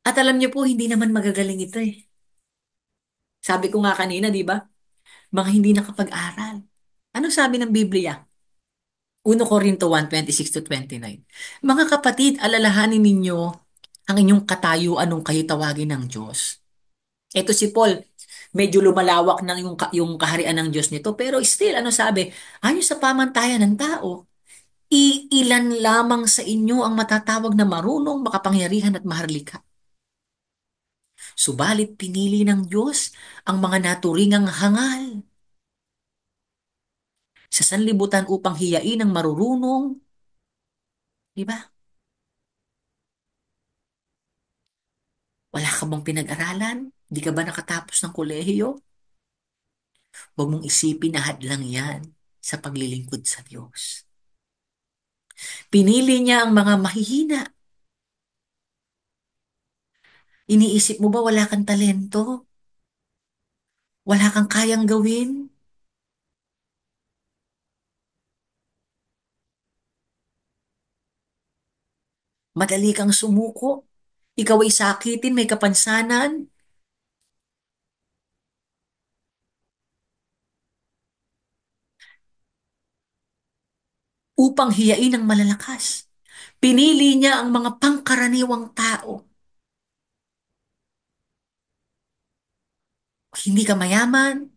At alam niyo po, hindi naman magagaling ito eh. Sabi ko nga kanina, di ba? Mga hindi nakapag-aral. Ano sabi ng Biblia? 1 Corinto 1:26-29. Mga kapatid, alalahanin ninyo ang inyong katayuan nung kayo tawagin ng Diyos. Ito si Paul, medyo lumalawak ng yung kaharian ng Diyos nito, pero still, ano sabi? Ayon sa pamantayan ng tao, iilan lamang sa inyo ang matatawag na marunong, makapangyarihan at maharlika. Subalit pinili ng Diyos ang mga naturingang hangal sa sanlibutan upang hiyain ang marurunong. Di ba? Wala ka bang pinag-aralan? Di ka ba nakatapos ng kolehiyo? Huwag mong isipin na hadlang yan sa paglilingkod sa Diyos. Pinili niya ang mga mahihina. Iniisip mo ba wala kang talento? Wala kang kayang gawin? Madali kang sumuko? Ikaw ay sakitin, may kapansanan? Upang hiyain ang malalakas. Pinili niya ang mga pangkaraniwang tao. Hindi ka mayaman,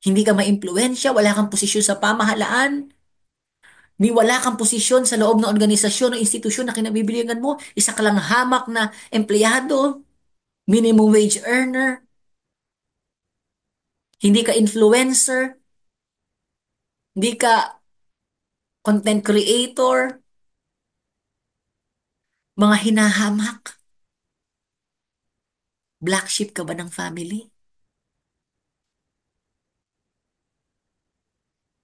hindi ka maimpluwensya, wala kang posisyon sa pamahalaan, ni wala kang posisyon sa loob ng organisasyon o institusyon na kinabibilangan mo, isa ka lang hamak na empleyado, minimum wage earner, hindi ka influencer, hindi ka content creator, mga hinahamak. Black sheep ka ba ng family?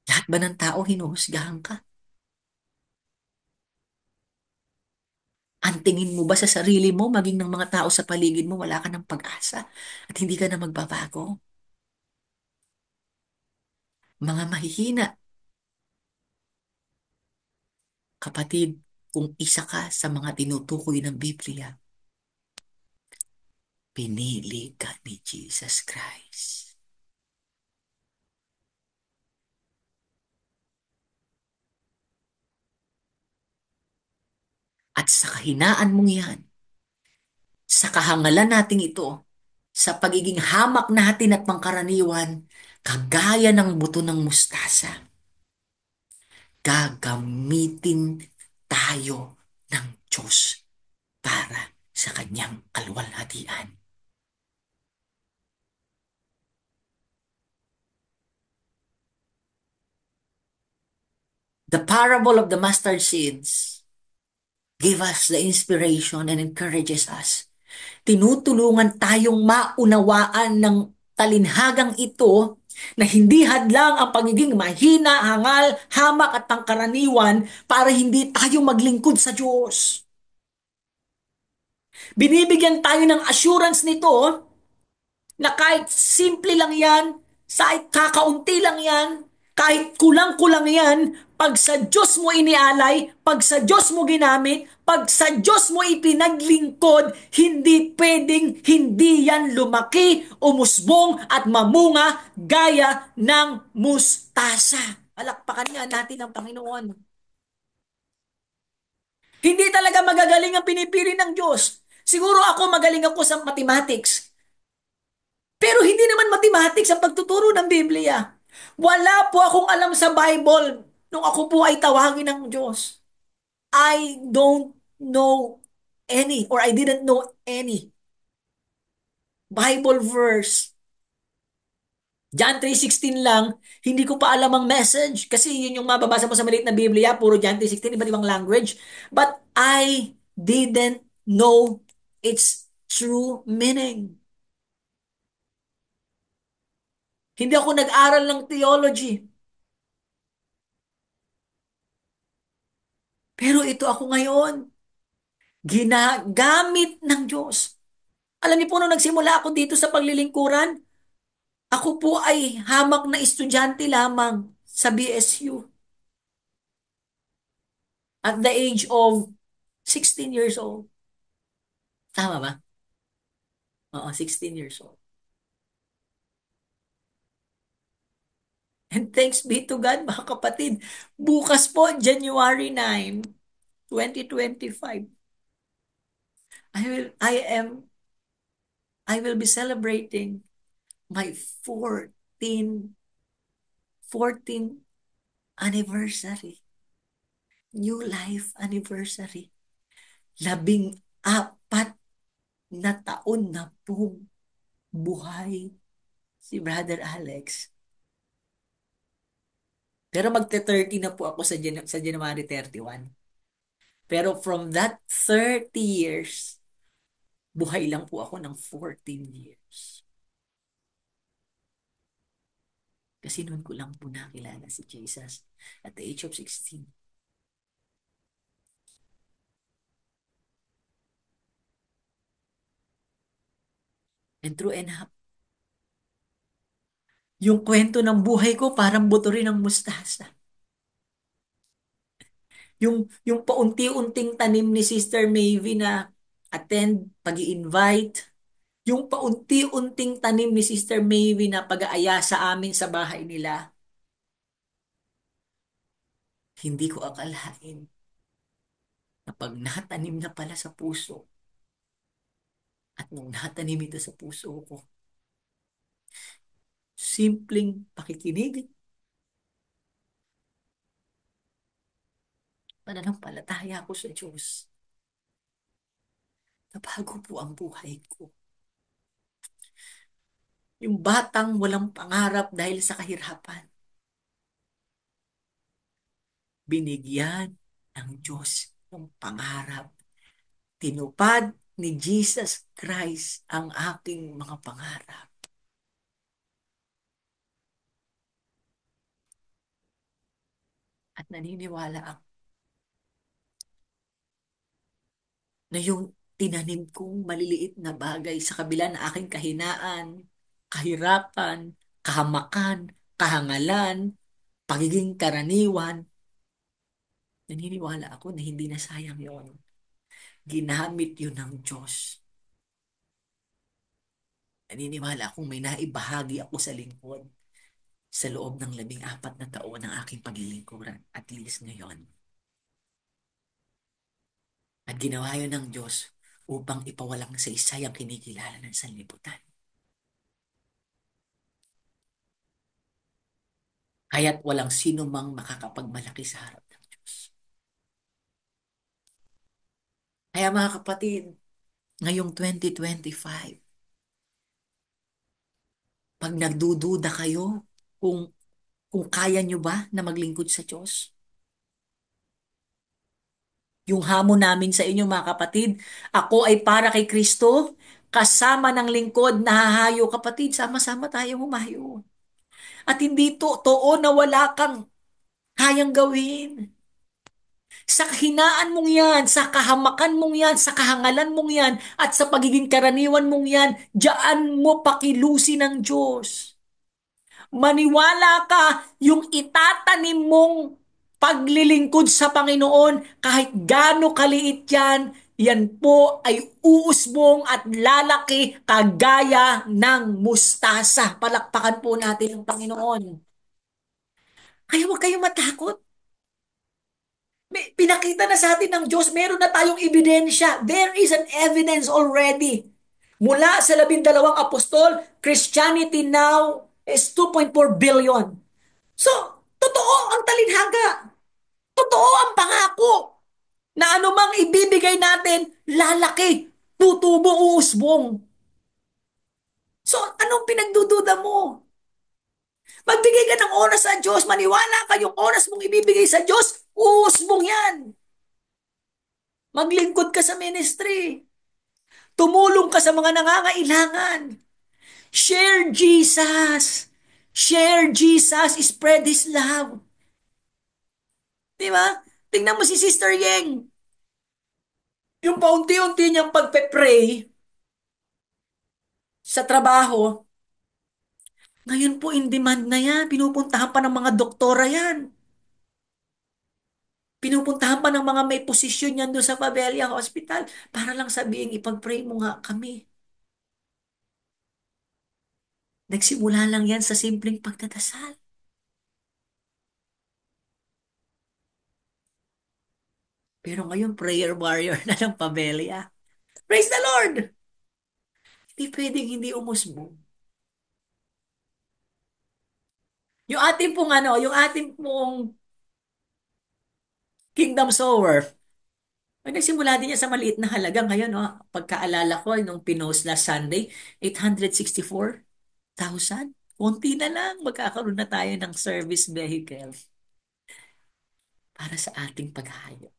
Lahat ba ng tao hinuhusgahan ka? Ang tingin mo ba sa sarili mo, maging ng mga tao sa paligid mo, wala ka ng pag-asa at hindi ka na magbabago? Mga mahihina. Kapatid, kung isa ka sa mga tinutukoy ng Biblia, pinili ka ni Jesus Christ. At sa kahinaan mong yan, sa kahangalan nating ito, sa pagiging hamak natin at pangkaraniwan, kagaya ng buto ng mustasa, gagamitin tayo ng Diyos para sa kanyang kaluwalhatian. The parable of the mustard seeds give us the inspiration and encourages us. Tinutulungan tayong maunawaan ng talinhagang ito na hindi hadlang ang pagiging mahina, hangal, hamak at pangkaraniwan para hindi tayo maglingkod sa Diyos. Binibigyan tayo ng assurance nito na kahit simple lang yan, kahit kakaunti lang yan, kahit kulang-kulang yan, pag sa Diyos mo inialay, pag sa Diyos mo ginamit, pag sa Diyos mo ipinaglingkod, hindi pwedeng hindi yan lumaki, umusbong at mamunga gaya ng mustasa. Palakpakan nga natin ang Panginoon. Hindi talaga magagaling ang pinipili ng Diyos. Siguro ako magaling ako sa mathematics. Pero hindi naman mathematics ang pagtuturo ng Biblia. Wala po akong alam sa Bible nung ako po ay tawagin ng Diyos. I don't know any or I didn't know any Bible verse. John 3:16 lang, hindi ko pa alam ang message kasi yun yung mababasa mo sa maliit na Biblia, puro John 3:16, iba't ibang language. But I didn't know its true meaning. Hindi ako nag-aral ng theology. Pero ito ako ngayon, ginagamit ng Diyos. Alam niyo po, nung nagsimula ako dito sa paglilingkuran, ako po ay hamak na estudyante lamang sa BSU. At the age of 16 years old. Tama ba? Oo, 16 years old. And thanks be to God, mga kapatid. Bukas po, January 9, 2025, I will be celebrating my 14th anniversary. New life anniversary. 14 na taon na pong buhay si Brother Alex. Pero magte-30 na po ako sa January 31. Pero from that 30 years, buhay lang po ako ng 14 years. Kasi noon ko lang po nakilala si Jesus at the age of 16. And true enough, yung kwento ng buhay ko parang buto rin ng mustasa. Yung paunti-unting tanim ni Sister Mayvie na attend, pag-i-invite, yung paunti-unting tanim ni Sister Mayvie na pag-aaya sa amin sa bahay nila, hindi ko akalain na pag natanim na pala sa puso, at nung natanim ito sa puso ko, simpleng pakikinig, pananampalataya ko sa Diyos, nabago po ang buhay ko. Yung batang walang pangarap dahil sa kahirapan, binigyan ng Diyos ng pangarap. Tinupad ni Jesus Christ ang aking mga pangarap. At naniniwala ako na yung tinanim kong maliliit na bagay sa kabila ng aking kahinaan, kahirapan, kahamakan, kahangalan, pagiging karaniwan, naniniwala ako na hindi na sayang yon. Ginamit yun ng Diyos. Naniniwala akong may naibahagi ako sa lingkod sa loob ng 14 na taon ng aking paglilingkuran, at least ngayon. At ginawa yun ng Diyos upang ipawalang saysay ang kinikilala ng sanlibutan. Kaya't walang sino mang makakapagmalaki sa harap ng Diyos. Kaya mga kapatid, ngayong 2025, pag nagdududa kayo kung kaya nyo ba na maglingkod sa Diyos, yung hamon namin sa inyo mga kapatid, ako ay para kay Kristo, kasama ng lingkod, nahahayo kapatid, sama-sama tayong humayo. At hindi totoo na wala kang kayang gawin. Sa kahinaan mong yan, sa kahamakan mong yan, sa kahangalan mong yan, at sa pagiging karaniwan mong yan, diyan mo pakilusin ng Diyos. Maniwala ka, yung itatanim mong paglilingkod sa Panginoon, kahit gaano kaliit yan, yan po ay uusbong at lalaki kagaya ng mustasa. Palakpakan po natin ang Panginoon. Kaya huwag kayong matakot. Pinakita na sa atin ng Diyos, meron na tayong ebidensya. There is an evidence already. Mula sa 12 apostol, Christianity now is 2.4 billion. So, totoo ang talinhaga. Totoo ang pangako na anumang ibibigay natin, lalaki, tutubo, uusbong. So, anong pinagdududa mo? Magbigay ka ng oras sa Diyos, maniwala ka yung oras mong ibibigay sa Diyos, uusbong yan. Maglingkod ka sa ministry. Tumulong ka sa mga nangangailangan. Share Jesus. Share Jesus. Spread His love. Di ba? Tingnan mo si Sister Yeng. Yung paunti-unti niyang pagpe-pray sa trabaho, ngayon po in demand na yan. Pinupuntahan pa ng mga doktora yan. Pinupuntahan pa ng mga may posisyon yan doon sa Pabella Hospital para lang sabihin, ipag-pray mo nga kami. Nagsimula lang yan sa simpleng pagdadasal. Pero ngayon, prayer warrior na ng Pabella. Praise the Lord! Hindi pwedeng hindi umusbong. Yung ating pong Kingdom Sower, ay nagsimula din niya sa maliit na halaga. Ngayon, pagkaalala ko, nung pinost last Sunday, 864,000. Konti na lang, magkakaroon na tayo ng service vehicle para sa ating paghahayo.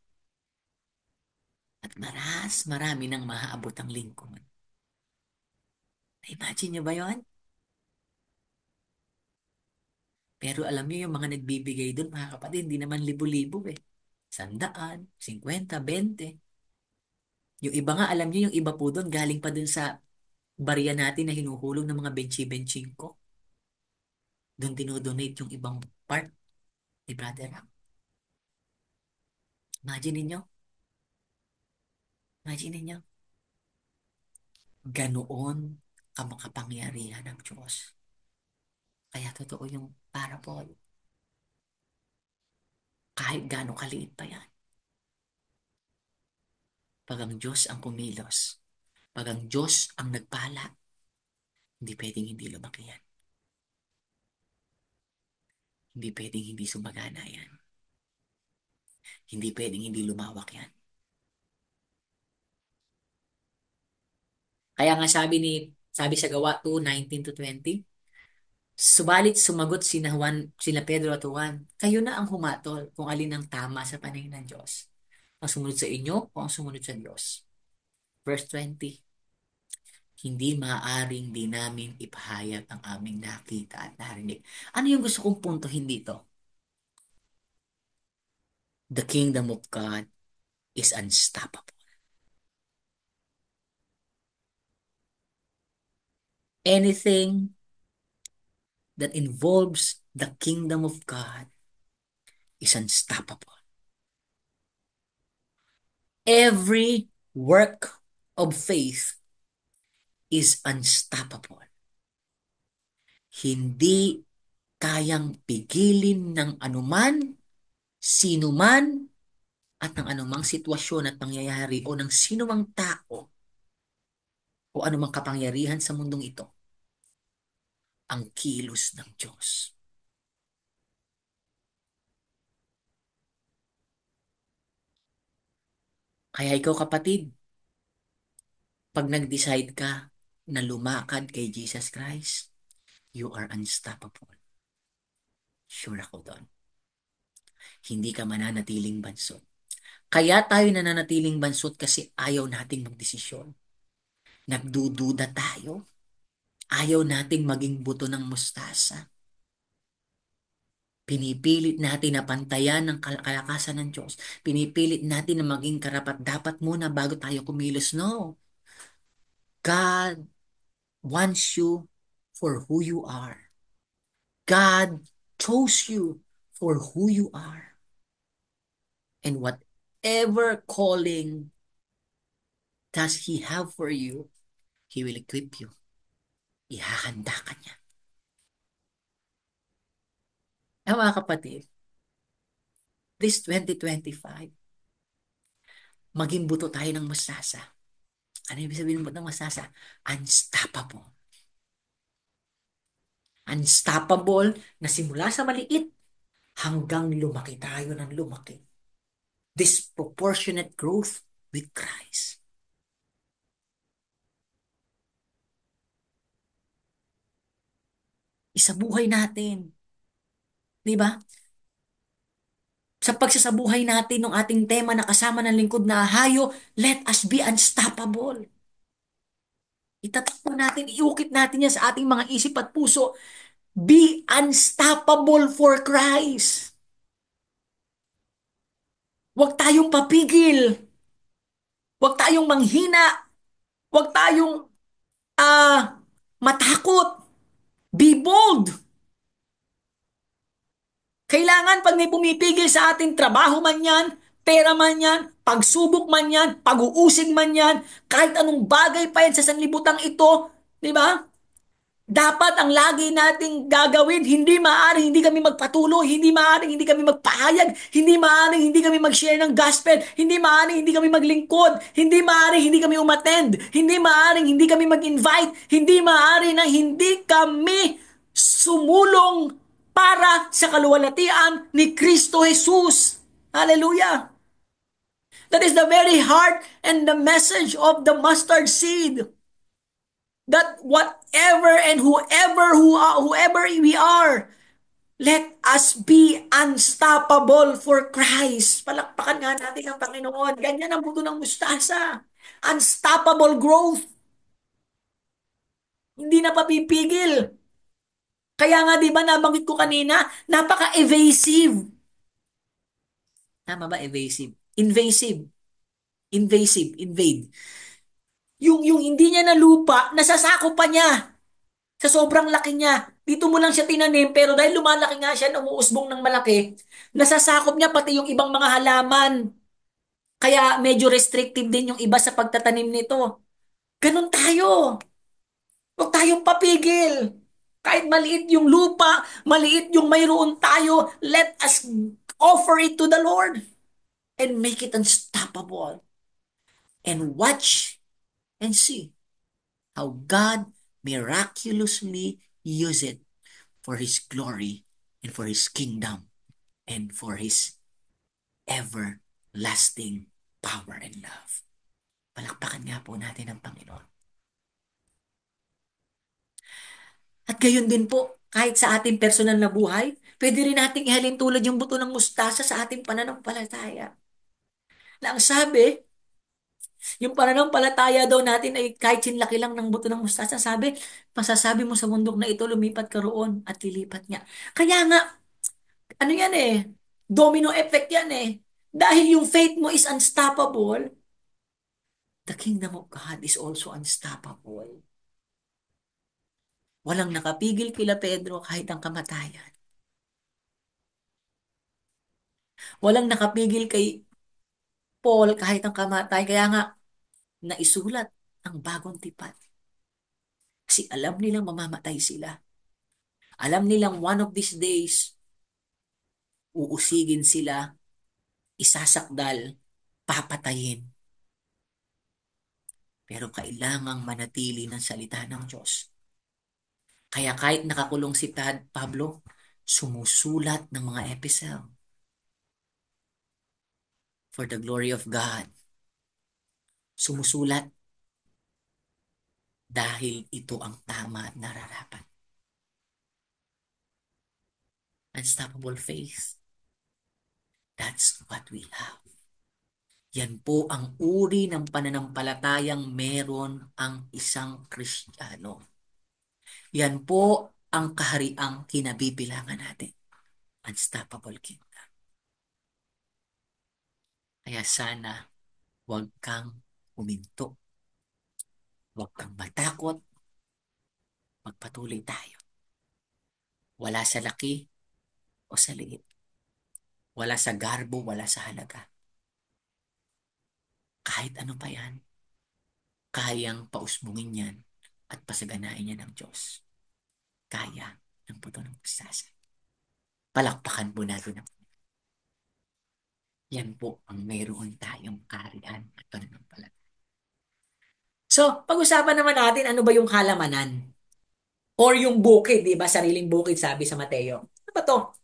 At marami nang maaabot ang lingkod. Imagine niyo ba yon? Pero alam niyo yung mga nagbibigay doon, mga kapatid, hindi naman libo-libo eh. 100, 50, 20. Yung iba nga, alam niyo, yung iba po doon, galing pa doon sa barya natin na hinuhulog ng mga benchi-benching ko. Doon dinodonate yung ibang part ni Brother Ram. Imagine ninyo, imagine ninyo, ganoon ang makapangyarihan ng Diyos. Kaya totoo yung parable. Kahit gaano kaliit pa yan. Pag ang Diyos ang kumilos, pag ang Diyos ang nagpala, hindi pwedeng hindi lumaki yan. Hindi pwedeng hindi sumagana yan. Hindi pwedeng hindi lumawak yan. Kaya nga sabi sa Gawa 2:19-20, subalit sumagot sina Pedro at Juan, kayo na ang humatol kung alin ang tama sa paningin ng Diyos. Ang sumunod sa inyo o ang sumunod sa Diyos. Verse 20, hindi maaaring di namin ipahayag ang aming nakita at narinig. Ano yung gusto kong puntuhin dito? The kingdom of God is unstoppable. Anything that involves the kingdom of God is unstoppable. Every work of faith is unstoppable. Hindi kayang pigilin ng anuman, sinuman, at ng anumang sitwasyon at pangyayari o ng sinumang tao o anumang kapangyarihan sa mundong ito ang kilos ng Diyos. Kaya ikaw kapatid, Pag nag-decide ka na lumakad kay Jesus Christ, you are unstoppable. Sure ako doon. Hindi ka mananatiling bansot. Kaya tayo nananatiling bansot kasi ayaw nating magdesisyon. Nagdududa tayo. Ayaw nating maging buto ng mustasa. Pinipilit natin na pantayan ng kalakasan ng Diyos. Pinipilit natin na maging karapat-dapat muna bago tayo kumilos. No. God wants you for who you are. God chose you for who you are. And whatever calling does He have for you, He will equip you. Ihahanda ka niya. Mga kapatid, this 2025, maging buto tayo ng mustasa. Ano ibig sabihin ng buto ng mustasa? Unstoppable. Unstoppable na simula sa maliit hanggang lumaki tayo ng lumaki. Disproportionate growth with Christ. Isabuhay natin. Di ba? Sa pagsasabuhay natin ng ating tema na kasama ng lingkod na hayo, let us be unstoppable. Itatakbo natin, iukit natin yan sa ating mga isip at puso. Be unstoppable for Christ. Huwag tayong papigil. Huwag tayong manghina. Huwag tayong matakot. Be bold. Kailangan pag may pumipigil sa ating trabaho man yan, pera man yan, pagsubok man yan, pag-uusig man yan, kahit anong bagay pa yan sa sanlibutang ito, di ba? Dapat ang lagi nating gagawin, hindi maaaring hindi kami magpatuloy, hindi maaaring hindi kami magpahayag, hindi maaaring hindi kami mag-share ng gospel, hindi maaaring hindi kami maglingkod, hindi maaaring hindi kami umattend, hindi maaaring hindi kami mag-invite, hindi maaaring na hindi kami sumulong para sa kaluwalhatian ni Kristo Jesus. Hallelujah! That is the very heart and the message of the mustard seed. That whatever and whoever we are, let us be unstoppable for Christ. Palakpakan nga natin ang Panginoon. Ganyan ang buto ng mustasa. Unstoppable growth. Hindi na papipigil. Kaya nga, di ba, nabanggit ko kanina, napaka-evasive. Tama ba, evasive? Invasive. Invade. Yung hindi niya na lupa, nasasako pa niya. Sa sobrang laki niya. Dito mo lang siya tinanim, pero dahil lumalaki nga siya, umuusbong ng malaki, nasasakop niya pati yung ibang mga halaman. Kaya medyo restrictive din yung iba sa pagtatanim nito. Ganun tayo. Huwag tayong papigil. Kahit maliit yung lupa, maliit yung mayroon tayo, let us offer it to the Lord and make it unstoppable. And watch and see how God miraculously use it for His glory and for His kingdom and for His everlasting power and love. Palakpakan nga po natin ang Panginoon. At gayon din po, kahit sa ating personal na buhay, pwede rin nating ihalin tulad yung buto ng mustasa sa ating pananampalataya. Na ang sabi, yung pananampalataya daw natin ay kahit sinlaki lang ng buto ng mustasa, sabi, masasabi mo sa bundok na ito, lumipat ka roon at lilipat niya. Kaya nga, ano yan eh, domino effect yan eh. Dahil yung faith mo is unstoppable, the kingdom of God is also unstoppable. Walang nakapigil kila Pedro kahit ang kamatayan. Walang nakapigil kay Paul kahit ang kamatayan. Kaya nga, naisulat ang bagong tipan. Kasi alam nilang mamamatay sila. Alam nilang one of these days, uusigin sila, isasakdal, papatayin. Pero kailangang manatili ng salita ng Diyos. Kaya kahit nakakulong si Pablo, sumusulat ng mga epistle for the glory of God. Sumusulat dahil ito ang tama at nararapat. Unstoppable faith. That's what we have. Yan po ang uri ng pananampalatayang meron ang isang Kristiyano. Yan po ang kahariang kinabibilangan natin. Unstoppable kingdom. Kaya sana huwag kang huminto. Huwag kang matakot. Magpatuloy tayo. Wala sa laki o sa liit. Wala sa garbo, wala sa halaga. Kahit ano pa yan, kayang pausbungin yan at pasaganain yan ng Diyos. Kaya ng buto ng mustasa. Palakpakan po natin ang yan po ang mayroon tayong kaharian at pananampalataya. So, pag-usapan naman natin ano ba yung halamanan or yung bukid, di ba? Sariling bukid, sabi sa Mateo. Ano ba to?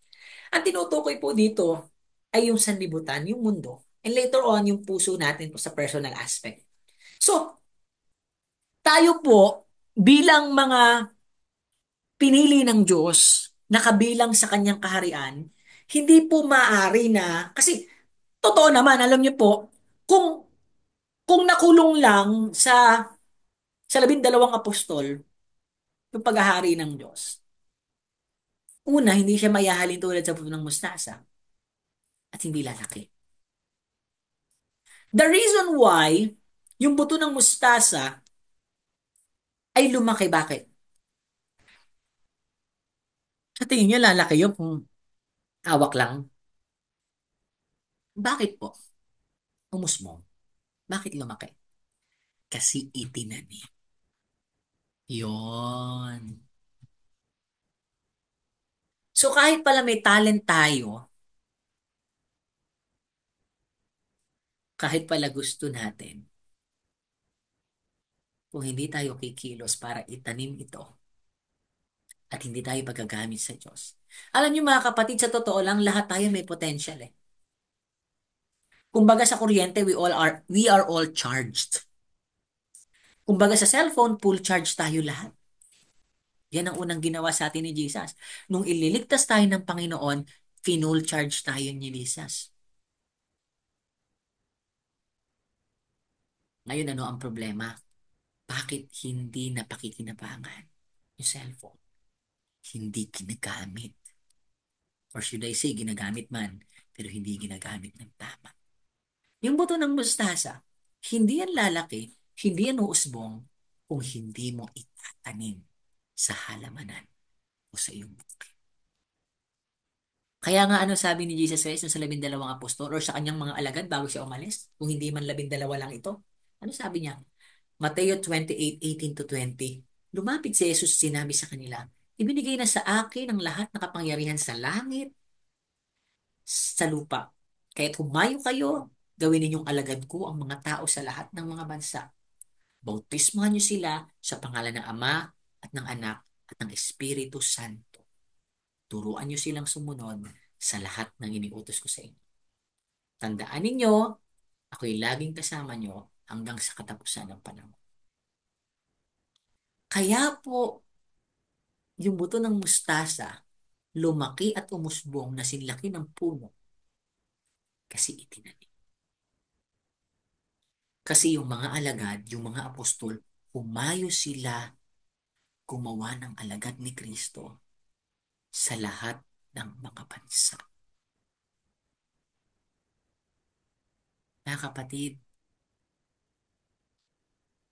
Ang tinutukoy po dito ay yung sanlibutan, yung mundo. And later on, yung puso natin po sa personal aspect. So, tayo po bilang mga pinili ng Diyos na kabilang sa kanyang kaharian, hindi po maaari na, kasi totoo naman, alam niyo po, kung nakulong lang sa 12 apostol, yung paghahari ng Diyos, una, hindi siya mayahalin tulad sa puno ng mustasa at hindi lalaki. The reason why yung buto ng mustasa ay lumaki, bakit? Sa tingin niyo lalaki yun kung awak lang? Bakit po? Umusbong. Bakit lumaki? Kasi itinanim. Yon. So kahit pala may talent tayo, kahit pala gusto natin, kung hindi tayo kikilos para itanim ito at hindi tayo pagagamit sa Diyos. Alam niyo mga kapatid, sa totoo lang, lahat tayo may potential eh. Kumbaga sa kuryente, we are all charged. Kumbaga sa cellphone, full charge tayo lahat. Yan ang unang ginawa sa atin ni Jesus. Nung ililigtas tayo ng Panginoon, full charge tayo ni Jesus. Ngayon, ano ang problema? Bakit hindi napakikinabangan yung cellphone? Hindi ginagamit. Or should I say, ginagamit man, pero hindi ginagamit ng tama. Yung buto ng mustasa, hindi yan lalaki, hindi yan uusbong, kung hindi mo itatanim sa halamanan o sa iyong bukid. Kaya nga ano sabi ni Jesus Christ sa 12 apostol or sa kanyang mga alagad bago siya umalis, kung hindi man 12 lang ito, ano sabi niya? Mateo 28:18-20. Lumapit si Jesus, sinabi sa kanila, ibinigay na sa akin ang lahat ng kapangyarihan sa langit, sa lupa. Kaya't humayo kayo, gawin ninyong alagad ko ang mga tao sa lahat ng mga bansa. Bautismuhan niyo sila sa pangalan ng Ama at ng Anak at ng Espiritu Santo. Turuan niyo silang sumunod sa lahat ng iniutos ko sa inyo. Tandaan ninyo, ako'y laging kasama niyo hanggang sa katapusan ng panahon. Kaya po, yung buto ng mustasa, lumaki at umusbong na sinlaki ng puno kasi itinanim. Kasi yung mga alagad, yung mga apostol, humayo sila gumawa ng alagad ni Kristo sa lahat ng mga bansa. Mga kapatid,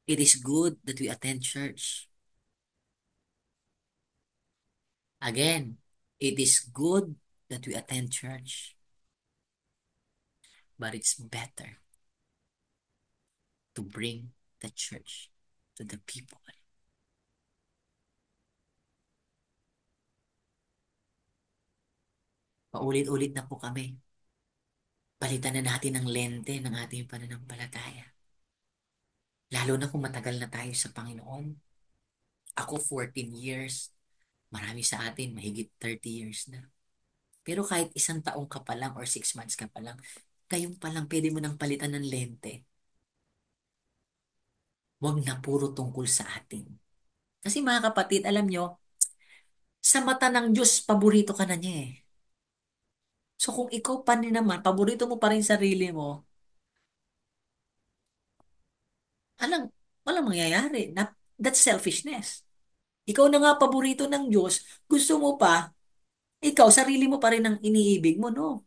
it is good that we attend church. Again, it is good that we attend church. But it's better to bring the church to the people. Paulit-ulit na po kami. Palitan na natin ang lente ng ating pananampalataya. Lalo na kung matagal na tayo sa Panginoon. Ako 14 years. Marami sa atin, mahigit 30 years na. Pero kahit 1 taong ka pa lang or 6 months ka pa lang, ngayon pa lang pwede mo nang palitan ng lente. Huwag na puro tungkol sa atin. Kasi mga kapatid, alam nyo, sa mata ng Diyos, paborito ka na niya eh. So kung ikaw pa rin naman, paborito mo pa rin sarili mo, alang, walang mangyayari. That's selfishness. Ikaw na nga paborito ng Diyos, gusto mo pa, ikaw, sarili mo pa rin ang iniibig mo, no?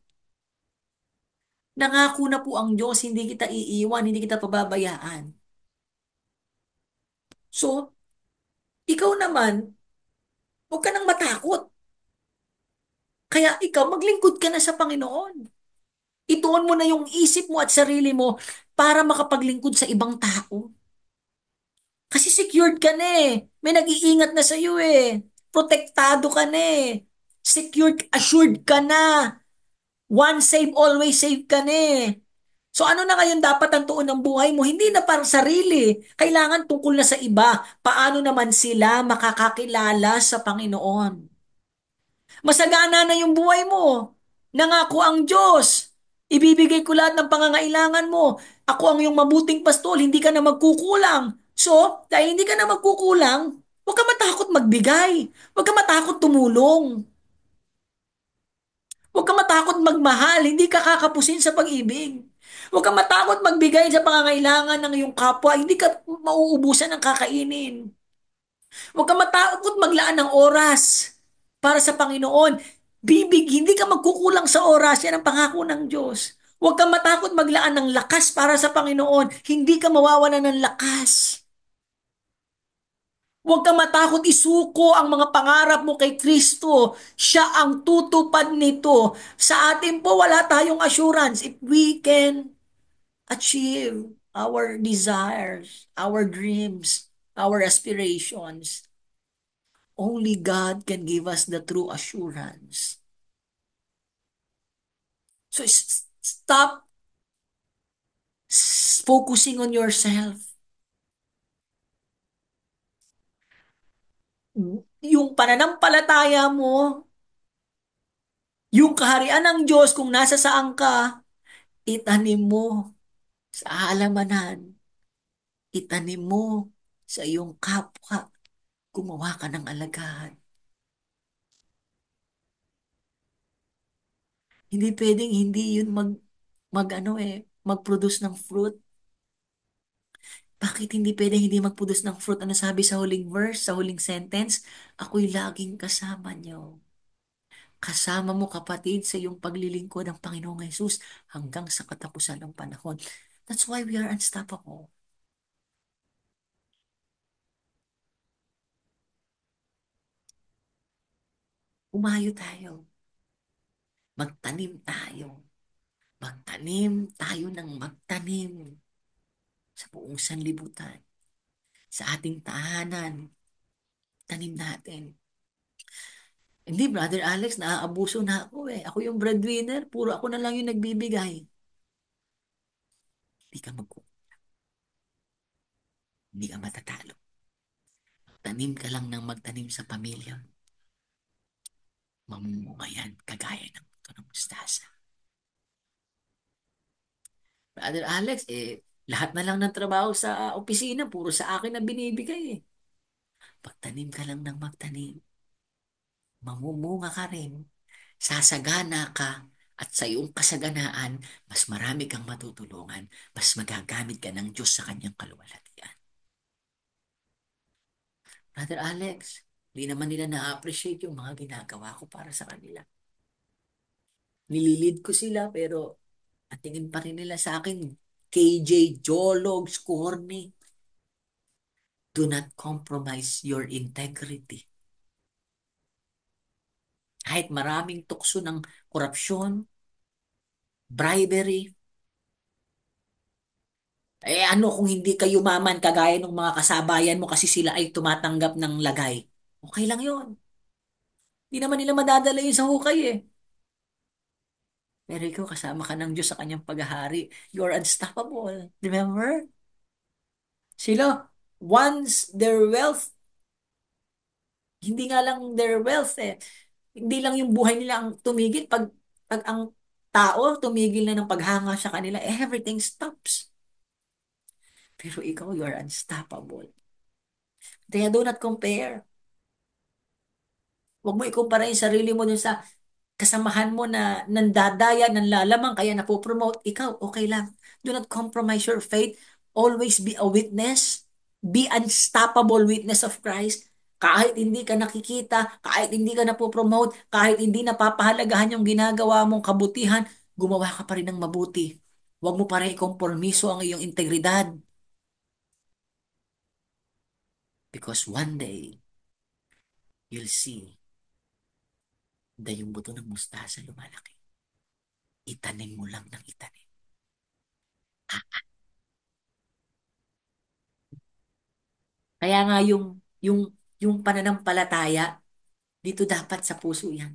Nangako na po ang Diyos, hindi kita iiwan, hindi kita pababayaan. So, ikaw naman, huwag ka nang matakot. Kaya ikaw, maglingkod ka na sa Panginoon. Ituon mo na yung isip mo at sarili mo para makapaglingkod sa ibang tao. Kasi secured ka na eh. May nag-iingat na sa'yo eh. Protektado ka na eh. Secured, assured ka na. Once saved, always saved ka na eh. So ano na ngayon dapat ang tuon ng buhay mo? Hindi na para sarili. Kailangan tungkol na sa iba. Paano naman sila makakakilala sa Panginoon? Masagana na yung buhay mo. Nangako ang Diyos. Ibibigay ko lahat ng pangangailangan mo. Ako ang iyong mabuting pastol, hindi ka na magkukulang. So, dahil hindi ka na magkukulang, huwag ka matakot magbigay. Huwag ka matakot tumulong. Huwag ka matakot magmahal, hindi ka kakapusin sa pag-ibig. Huwag ka matakot magbigay sa pangangailangan ng iyong kapwa, hindi ka mauubusan ng kakainin. Huwag ka matakot maglaan ng oras para sa Panginoon. Hindi ka magkukulang sa oras. Yan ang pangako ng Diyos. Huwag ka matakot maglaan ng lakas para sa Panginoon. Hindi ka mawawalan ng lakas. Huwag ka matakot isuko ang mga pangarap mo kay Kristo. Siya ang tutupad nito. Sa atin po, wala tayong assurance if we can achieve our desires, our dreams, our aspirations. Only God can give us the true assurance. So stop focusing on yourself. Yung pananampalataya mo, yung kaharian ng Diyos kung nasa saan ka, itanim mo sa halamanan, itanim mo sa iyong kapwa, gumawa ka ng alagad. Hindi pwedeng hindi yun mag-produce ng fruit. Bakit hindi pwedeng hindi mag-produce ng fruit? Ano sabi sa huling verse, sa huling sentence? Ako'y laging kasama niyo. Kasama mo kapatid sa iyong paglilingkod ng Panginoong Jesus hanggang sa katapusan ng panahon. That's why we are unstoppable. Umayo tayo. Magtanim tayo. Magtanim tayo ng magtanim sa buong sanlibutan. Sa ating tahanan. Tanim natin. Hindi, Brother Alex, naaabuso na ako eh. Ako yung breadwinner, puro ako na lang yung nagbibigay. Hindi ka hindi ka matatalo. Tanim ka lang ng magtanim sa pamilya. Mamumunga yan, kagaya ng ito ng mustasa. Brother Alex, lahat na lang ng trabaho sa opisina, puro sa akin na binibigay eh. Pagtanim ka lang ng magtanim, mamumunga ka rin, sasagana ka, at sa iyong kasaganaan, mas marami kang matutulungan, mas magagamit ka ng Diyos sa kanyang kaluwalhatian. Brother Alex, hindi naman nila na-appreciate yung mga ginagawa ko para sa kanila. Nililid ko sila pero at tingin pa rin nila sa akin, KJ, Jologs, corny. Do not compromise your integrity. Kahit maraming tukso ng korupsyon, bribery, ano kung hindi kayo maman kagaya ng mga kasabayan mo kasi sila ay tumatanggap ng lagay. Okay lang yon. Hindi naman nila madadala yun sa hukay eh. Pero ikaw kasama ka ng Diyos sa kanyang paghahari. You're unstoppable. Remember? Sila, once their wealth, hindi nga lang their wealth eh. Hindi lang yung buhay nila ang tumigil. Pag ang tao tumigil na ng paghanga sa kanila, everything stops. Pero ikaw, you are unstoppable. Kaya do not compare. Huwag mo ikumpara yung sarili mo dun sa kasamahan mo na nandadaya, nanlalamang, kaya napopromote. Ikaw, okay lang. Do not compromise your faith. Always be a witness. Be unstoppable witness of Christ. Kahit hindi ka nakikita, kahit hindi ka napopromote, kahit hindi napapahalagahan yung ginagawa mong kabutihan, gumawa ka pa rin ng mabuti. Huwag mo pa rin ikompromiso ang iyong integridad. Because one day, you'll see na yung buto ng mustasa lumalaki. Itanim mo lang ng itanim. Kaya nga yung, yung pananampalataya, dito dapat sa puso yan.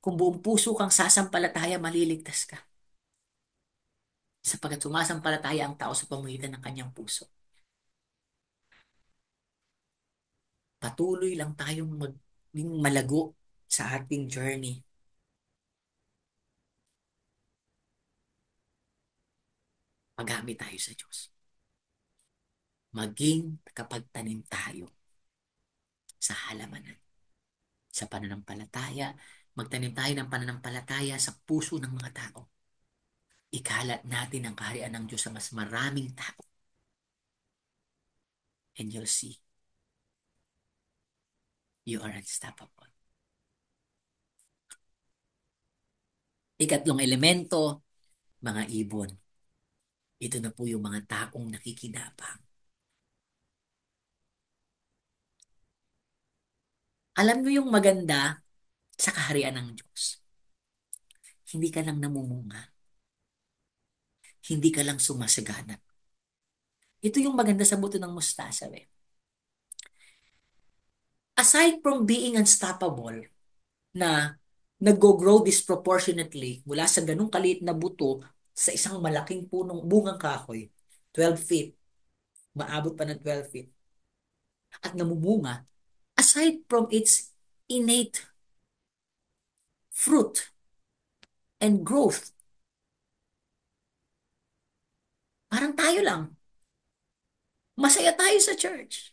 Kung buong puso kang sasampalataya, maliligtas ka. Sapagkat sumasampalataya ang tao sa pamamagitan ng kanyang puso. Patuloy lang tayong maging malago sa ating journey. Magamit tayo sa Diyos. Maging kapagtanim tayo sa halamanan. Sa pananampalataya, magtanim tayo ng pananampalataya sa puso ng mga tao. Ikalat natin ang kaharian ng Diyos sa mas maraming tao. And you'll see, you are unstoppable. Ikatlong elemento, mga ibon. Ito na po yung mga taong nakikinabang. Alam mo yung maganda sa kaharian ng Diyos. Hindi ka lang namumunga. Hindi ka lang sumasagana. Ito yung maganda sa buto ng mustasa. Aside from being unstoppable, na nag-grow disproportionately mula sa ganung kaliit na buto sa isang malaking punong bungang kahoy, 12 feet, maabot pa ng 12 feet, at namumunga, aside from its innate fruit and growth, parang tayo lang. Masaya tayo sa church.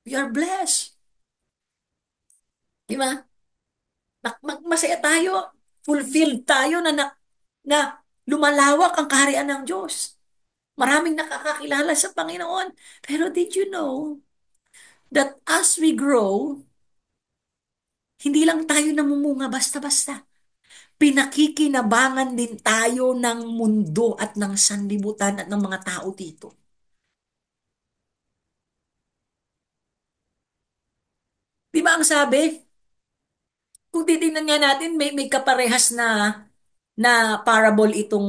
We are blessed. Di ba? Masaya tayo. Fulfilled tayo na lumalawak ang kaharian ng Diyos. Maraming nakakakilala sa Panginoon. Pero did you know that as we grow, hindi lang tayo namumunga basta-basta. Pinakikinabangan din tayo ng mundo at ng sanlibutan at ng mga tao dito. Di ba ang sabi? Kung titingnan nga natin, may kaparehas na parable itong,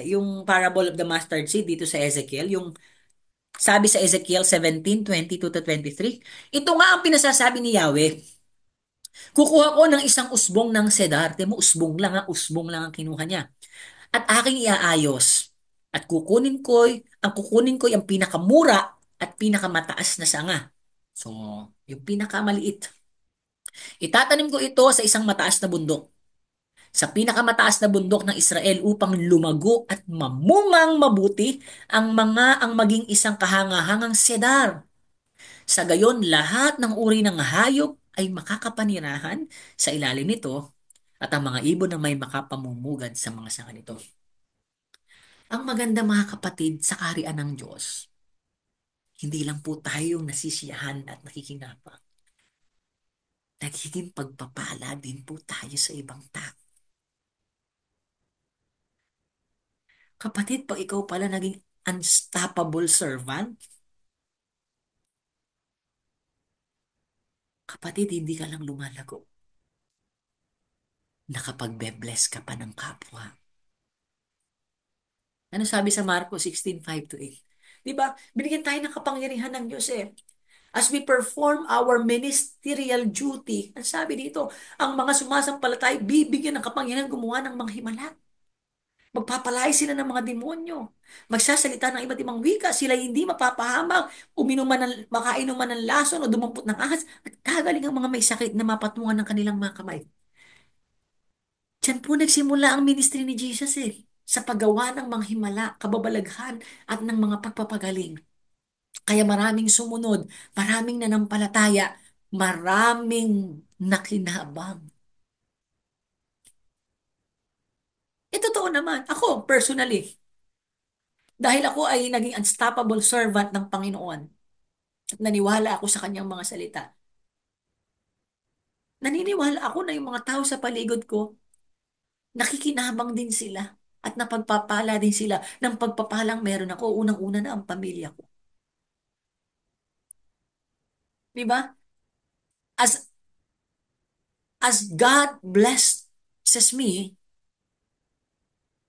yung parable of the mustard seed dito sa Ezekiel, yung sabi sa Ezekiel 17:22-23, ito nga ang pinasasabi ni Yahweh. Kukuha ko ng isang usbong ng cedar. Temo, usbong lang ang kinuha niya. At aking iaayos. At ang kukunin ko yung pinakamura at pinakamataas na sanga. So, yung pinakamaliit. Itatanim ko ito sa isang mataas na bundok. Sa pinakamataas na bundok ng Israel upang lumago at mamungang mabuti ang maging isang kahangahangang sedar. Sa gayon, lahat ng uri ng hayop ay makakapanirahan sa ilalim nito at ang mga ibon na may makapamumugad sa mga sanga nito. Ang maganda mga kapatid sa kaharian ng Diyos, hindi lang po tayong nasisiyahan at nakikinabang. Nagiging pagpapala din po tayo sa ibang tao. Kapatid, pag ikaw pala naging unstoppable servant, kapatid, hindi ka lang lumalago. Nakapagbe-bless ka pa ng kapwa. Ano sabi sa Marcos 16:5-8? Di ba? Binigyan tayo ng kapangyarihan ng Diyos eh. As we perform our ministerial duty, ang sabi dito, ang mga sumasampalatay, bibigyan ng kapangyarihan gumawa ng mga himala. Magpapalay sila ng mga demonyo. Magsasalita ng iba't ibang wika. Sila hindi mapapahamak, makainom man ng lason o dumampot ng ahas, at kagaling ang mga may sakit na mapatungan ng kanilang mga kamay. Diyan po nagsimula ang ministry ni Jesus eh. sa paggawa ng mga himala, kababalaghan at ng mga pagpapagaling. Kaya maraming sumunod, maraming nanampalataya, maraming nakinabang. Totoo naman, ako personally, dahil ako ay naging unstoppable servant ng Panginoon at naniwala ako sa kanyang mga salita. Naniniwala ako na yung mga tao sa paligid ko, nakikinabang din sila at napagpapala din sila ng pagpapalang meron ako, unang-una na ang pamilya ko. Di ba? As, as God blesses me,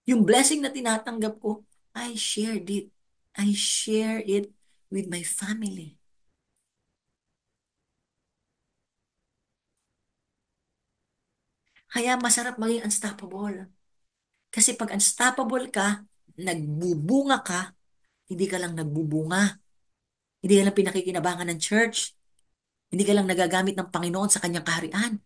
yung blessing na tinatanggap ko, I shared it. I share it with my family. Kaya masarap maging unstoppable. Kasi pag unstoppable ka, nagbubunga ka, hindi ka lang nagbubunga. Hindi ka lang pinakikinabangan ng church. Hindi ka lang nagagamit ng Panginoon sa kanyang kaharian.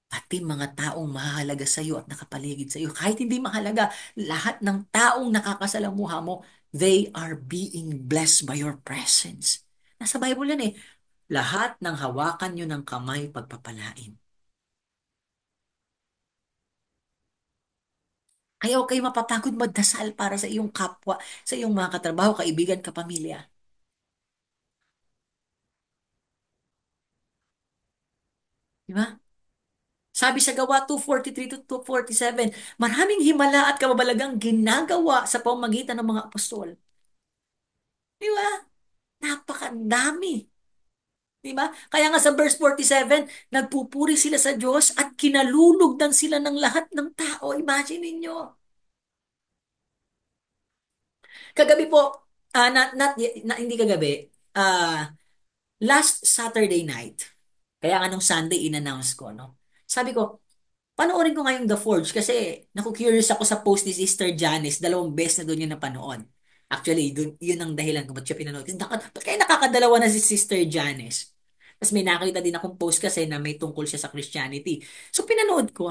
Pati mga taong mahalaga sa iyo at nakapaligid sa iyo. Kahit hindi mahalaga, lahat ng taong nakakasalamuha mo, they are being blessed by your presence. Nasa Bible yan eh. Lahat ng hawakan nyo ng kamay pagpapalain. Kaya huwag kayo mapapagod magdasal para sa iyong kapwa, sa iyong mga katrabaho, kaibigan, kapamilya. Di ba? Sabi sa Gawa 2:43 to 2:47, maraming himala at kababalagang ginagawa sa pamamagitan ng mga apostol. Di ba? Napakadami. Di ba? Kaya nga sa verse 47, nagpupuri sila sa Diyos at kinalulugdan sila ng lahat ng tao. Imagine ninyo. Kagabi po, hindi kagabi, ah, last Saturday night, kaya nga nung Sunday in-announce ko, no? Sabi ko, panoorin ko ngayong The Forge kasi naku-curious ako sa post ni Sister Janice, 2 beses na doon yun napanood. Actually, yun ang dahilan kung ba't siya pinanood. Kasi ba't kaya nakakadalawa na si Sister Janice? Tapos may nakita din akong post kasi na may tungkol siya sa Christianity. So pinanood ko.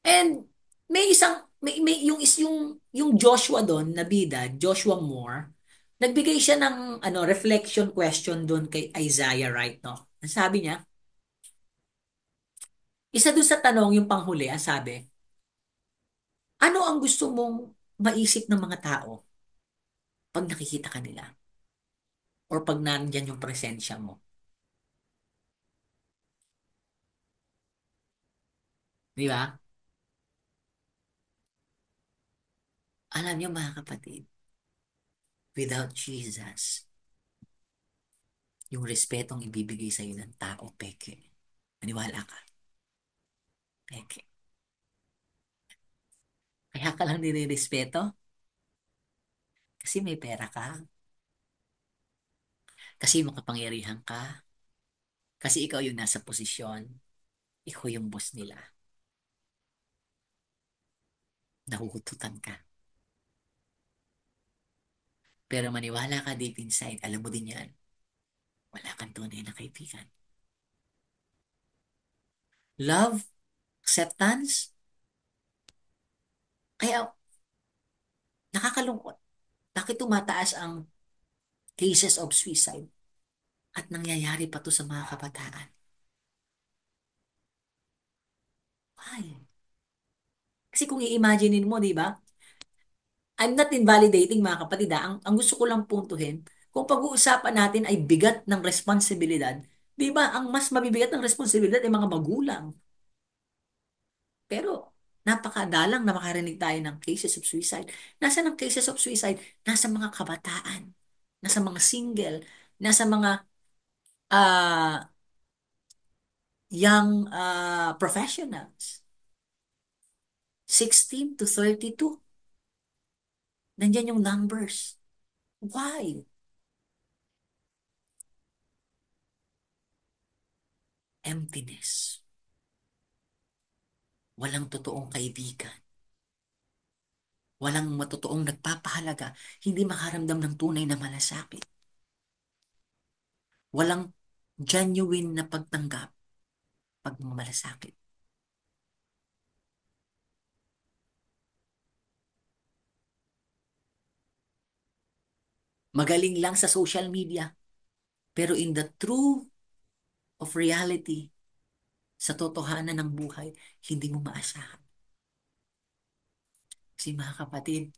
And may isang may yung Joshua doon na bida, Joshua Moore, nagbigay siya ng reflection question doon kay Isaiah right no. Ang sabi niya, isa doon sa tanong yung panghuli, ang sabi, ano ang gusto mong maisip ng mga tao pag nakikita ka nila or pag nandiyan yung presensya mo? Di ba? Alam niyo mga kapatid, without Jesus, yung respetong ibibigay sa iyo ng tao, peke. Maniwala ka, peke. Kaya ka lang nire-respeto kasi may pera ka, kasi makapangyarihan ka, kasi ikaw yung nasa posisyon, ikaw yung boss nila. Nahuhututan ka. Pero maniwala ka deep inside, alam mo din yan, wala kang tunay na kaibigan. Love, acceptance, kaya nakakalungkot. Bakit tumataas ang cases of suicide at nangyayari pa to sa mga kabataan? Why? Kasi kung i-imaginein mo, di ba? I'm not invalidating mga kapatid. Ang gusto ko lang puntuhin, kung pag-uusapan natin ay bigat ng responsibilidad, di ba, ang mas mabibigat ng responsibilidad ay mga magulang. Pero napakadalang na makarinig tayo ng cases of suicide. Nasa ng cases of suicide? Nasa mga kabataan, nasa mga single, nasa mga ah, young professionals. 16 to 32. Nandyan yung numbers. Why? Emptiness. Walang totoong kaibigan. Walang matotoong nagpapahalaga. Hindi makaramdam ng tunay na malasakit. Walang genuine na pagtanggap pag malasakit. magaling lang sa social media. Pero in the true of reality, sa totohanan ng buhay, hindi mo maasahan. Kasi mga kapatid,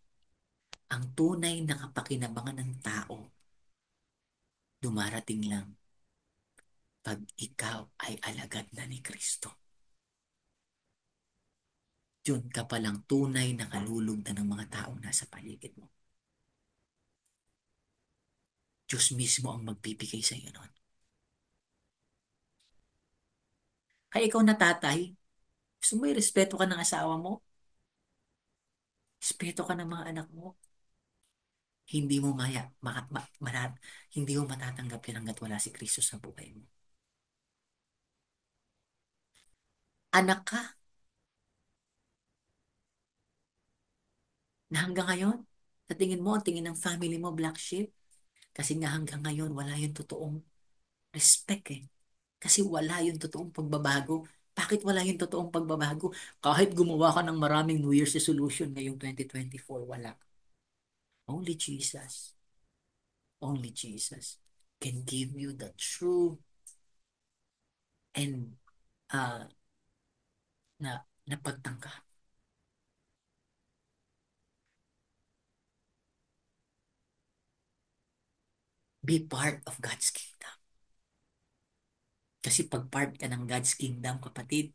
ang tunay na kapakinabangan ng tao, dumarating lang pag ikaw ay alagad na ni Kristo. Yun ka palang tunay na kalulugdan ng mga taong nasa paligid mo. Diyos mismo ang magbibigay sa iyo nun. Kaya ikaw na tatay, gusto mo irespeto ka ng asawa mo? Respeto ka ng mga anak mo? Hindi mo hindi mo matatanggap yan hanggat wala si Kristo sa buhay mo. Anak ka na hanggang ngayon, sa tingin mo, ang tingin ng family mo, black sheep. Kasi nga hanggang ngayon, wala yung totoong respect eh. Kasi wala yung totoong pagbabago. Bakit wala yung totoong pagbabago? Kahit gumawa ka ng maraming New Year's resolution ngayong 2024, wala. Only Jesus, only Jesus can give you the true and uh, na pagtangka. Be part of God's kingdom. Kasi pag part ka ng God's kingdom, kapatid,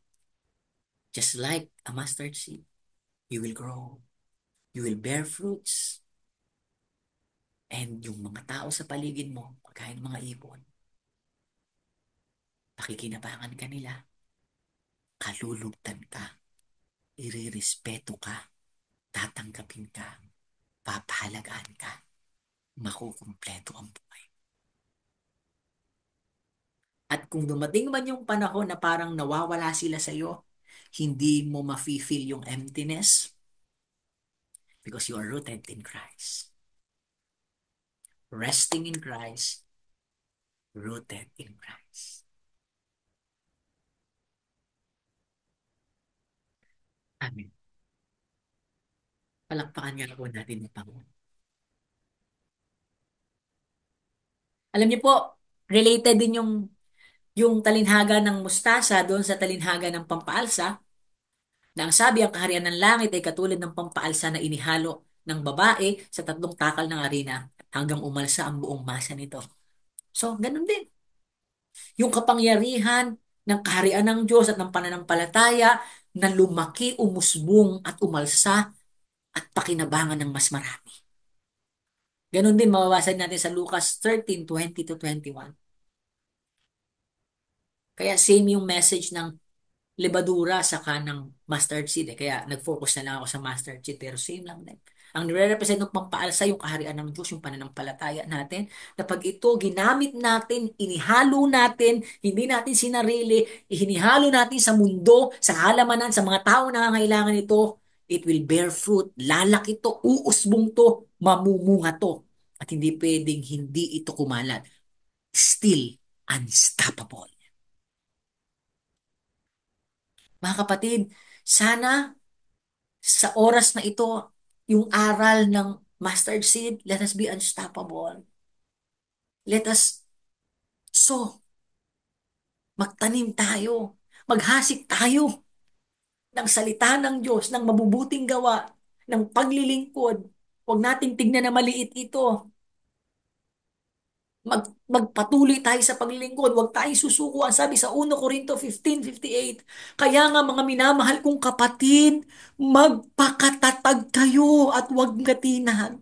just like a mustard seed, you will grow. You will bear fruits. And yung mga tao sa paligid mo, pagkain mga ibon, pakikinabangan ka nila, kalulugtan ka, irirespeto ka, tatanggapin ka, papahalagaan ka, makukumpleto ang buhay. At kung dumating man yung panahon na parang nawawala sila sa iyo, hindi mo mafe-feel yung emptiness because you are rooted in Christ. Resting in Christ, rooted in Christ. Amen. Palakpakan nga po natin ng Panginoon. Alam niyo po, related din yung talinhaga ng mustasa doon sa talinhaga ng pampaalsa, na ang sabi ang kaharian ng langit ay katulad ng pampaalsa na inihalo ng babae sa 3 takal ng harina hanggang umalsa ang buong masa nito. So, ganun din. Yung kapangyarihan ng kaharian ng Diyos at ng pananampalataya na lumaki, umusbong at umalsa at pakinabangan ng mas marami. Ganun din mababasa natin sa Lucas 13:20-21. Kaya same yung message ng lebadura sa kanang mustard seed eh. Kaya nag-focus na lang ako sa mustard seed pero same lang din. Ang nire-represent ng pampaalsa yung kaharian ng Diyos, yung pananampalataya natin, na pag ito ginamit natin, inihalo natin, hindi natin sinarili, ihinihalo natin sa mundo, sa halamanan, sa mga tao na nangangailangan ito, it will bear fruit, lalaki to, uusbong to, mamumunga to. At hindi pwedeng hindi ito kumalat. Still unstoppable. Mga kapatid, sana sa oras na ito, yung aral ng mustard seed, let us be unstoppable. Let us sow, magtanim tayo, maghasik tayo ng salita ng Diyos, ng mabubuting gawa, ng paglilingkod. Huwag nating tignan na maliit ito. Magpatuloy tayo sa paglilingkod. Huwag tayong susuko. Ang sabi sa 1 Corinto 15:58. Kaya nga mga minamahal kong kapatid, magpakatatag kayo at huwag gatinan.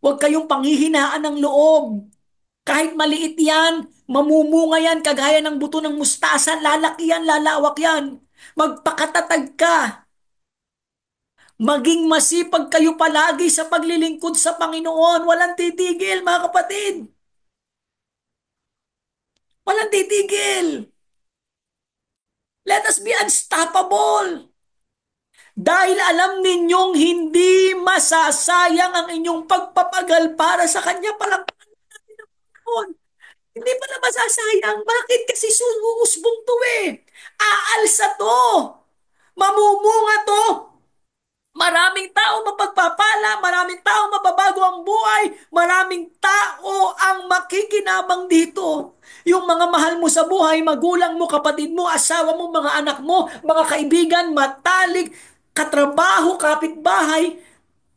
Huwag kayong panghihinaan ng loob. Kahit maliit yan, mamumunga yan kagaya ng buto ng mustasa, lalaki yan, lalawak yan. Magpakatatag ka. Maging masipag kayo palagi sa paglilingkod sa Panginoon. Walang titigil, mga kapatid. Walang titigil. Let us be unstoppable. Dahil alam ninyong hindi masasayang ang inyong pagpapagal para sa Kanya palang Panginoon. Hindi pa na masasayang. Bakit? Kasi sumusbong to eh. Aalsa to. Mamumunga to. Maraming tao mapagpapala, maraming tao mababago ang buhay, maraming tao ang makikinabang dito. Yung mga mahal mo sa buhay, magulang mo, kapatid mo, asawa mo, mga anak mo, mga kaibigan, matalik, katrabaho, kapitbahay.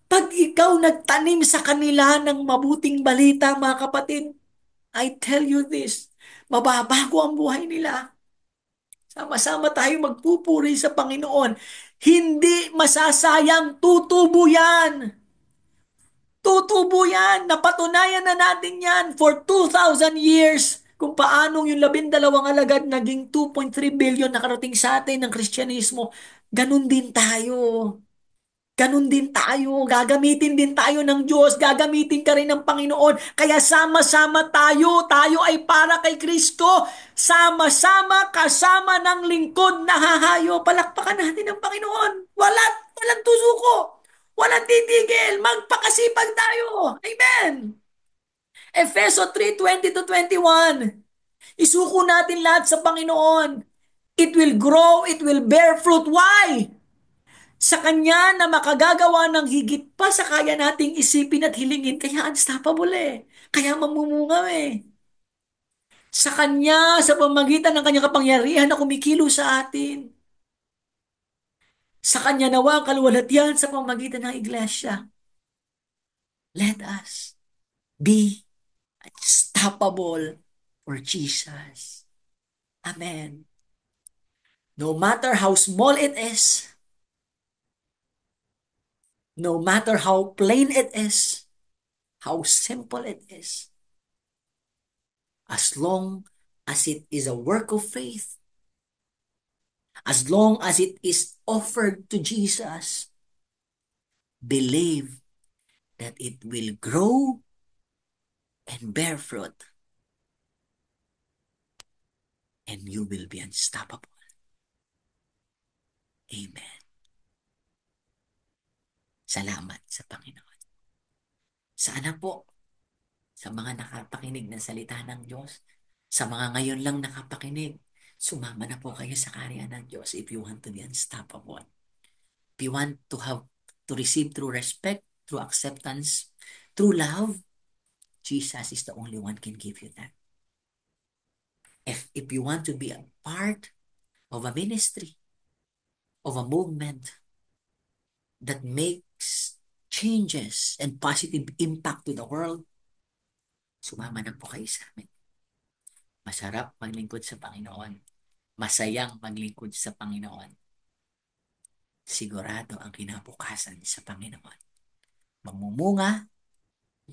Pag ikaw nagtanim sa kanila ng mabuting balita, mga kapatid, I tell you this, mababago ang buhay nila. Sama-sama tayo magpupuri sa Panginoon. Hindi masasayang, tutubo yan. Tutubo yan. Napatunayan na natin yan for 2,000 years kung paanong yung 12 alagad naging 2.3 billion nakarating sa atin ng Kristyanismo. Ganun din tayo. Ganun din tayo. Gagamitin din tayo ng Diyos. Gagamitin ka rin ng Panginoon. Kaya sama-sama tayo. Tayo ay para kay Kristo. Sama-sama kasama ng lingkod na hahayo. Palakpakan natin ang Panginoon. Walang tusuko. Walang titigil. Magpakasipag tayo. Amen. Efeso 3:20 to 21. Isuko natin lahat sa Panginoon. It will grow, it will bear fruit. Why? Sa Kanya na makagagawa ng higit pa sa kaya nating isipin at hilingin. Kaya unstoppable eh. Kaya mamumunga eh. Sa Kanya, sa pamagitan ng Kanyang kapangyarihan na kumikilo sa atin. Sa Kanya nawa ang kaluwalhatian sa pamagitan ng Iglesia. Let us be unstoppable for Jesus. Amen. No matter how small it is, no matter how plain it is, how simple it is, as long as it is a work of faith, as long as it is offered to Jesus, believe that it will grow and bear fruit, and you will be unstoppable. Amen. Salamat sa Panginoon. Sana po, sa mga nakapakinig ng salita ng Diyos, sa mga ngayon lang nakapakinig, sumama na po kayo sa karya ng Diyos if you want to be unstoppable. If you want to receive through respect, through acceptance, through love, Jesus is the only one can give you that. If you want to be a part of a ministry, of a movement that makes changes and positive impact to the world, sumama na po kayo sa amin. Masarap maglingkod sa Panginoon. Masayang maglingkod sa Panginoon. Sigurado ang kinabukasan sa Panginoon. Mamumunga,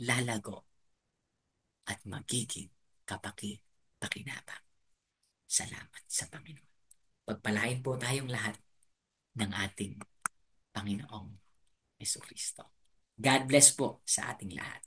lalago, at magiging kapaki-pakinabang. Salamat sa Panginoon. Pagpalain po tayong lahat ng ating Panginoong Jesucristo. God bless po sa ating lahat.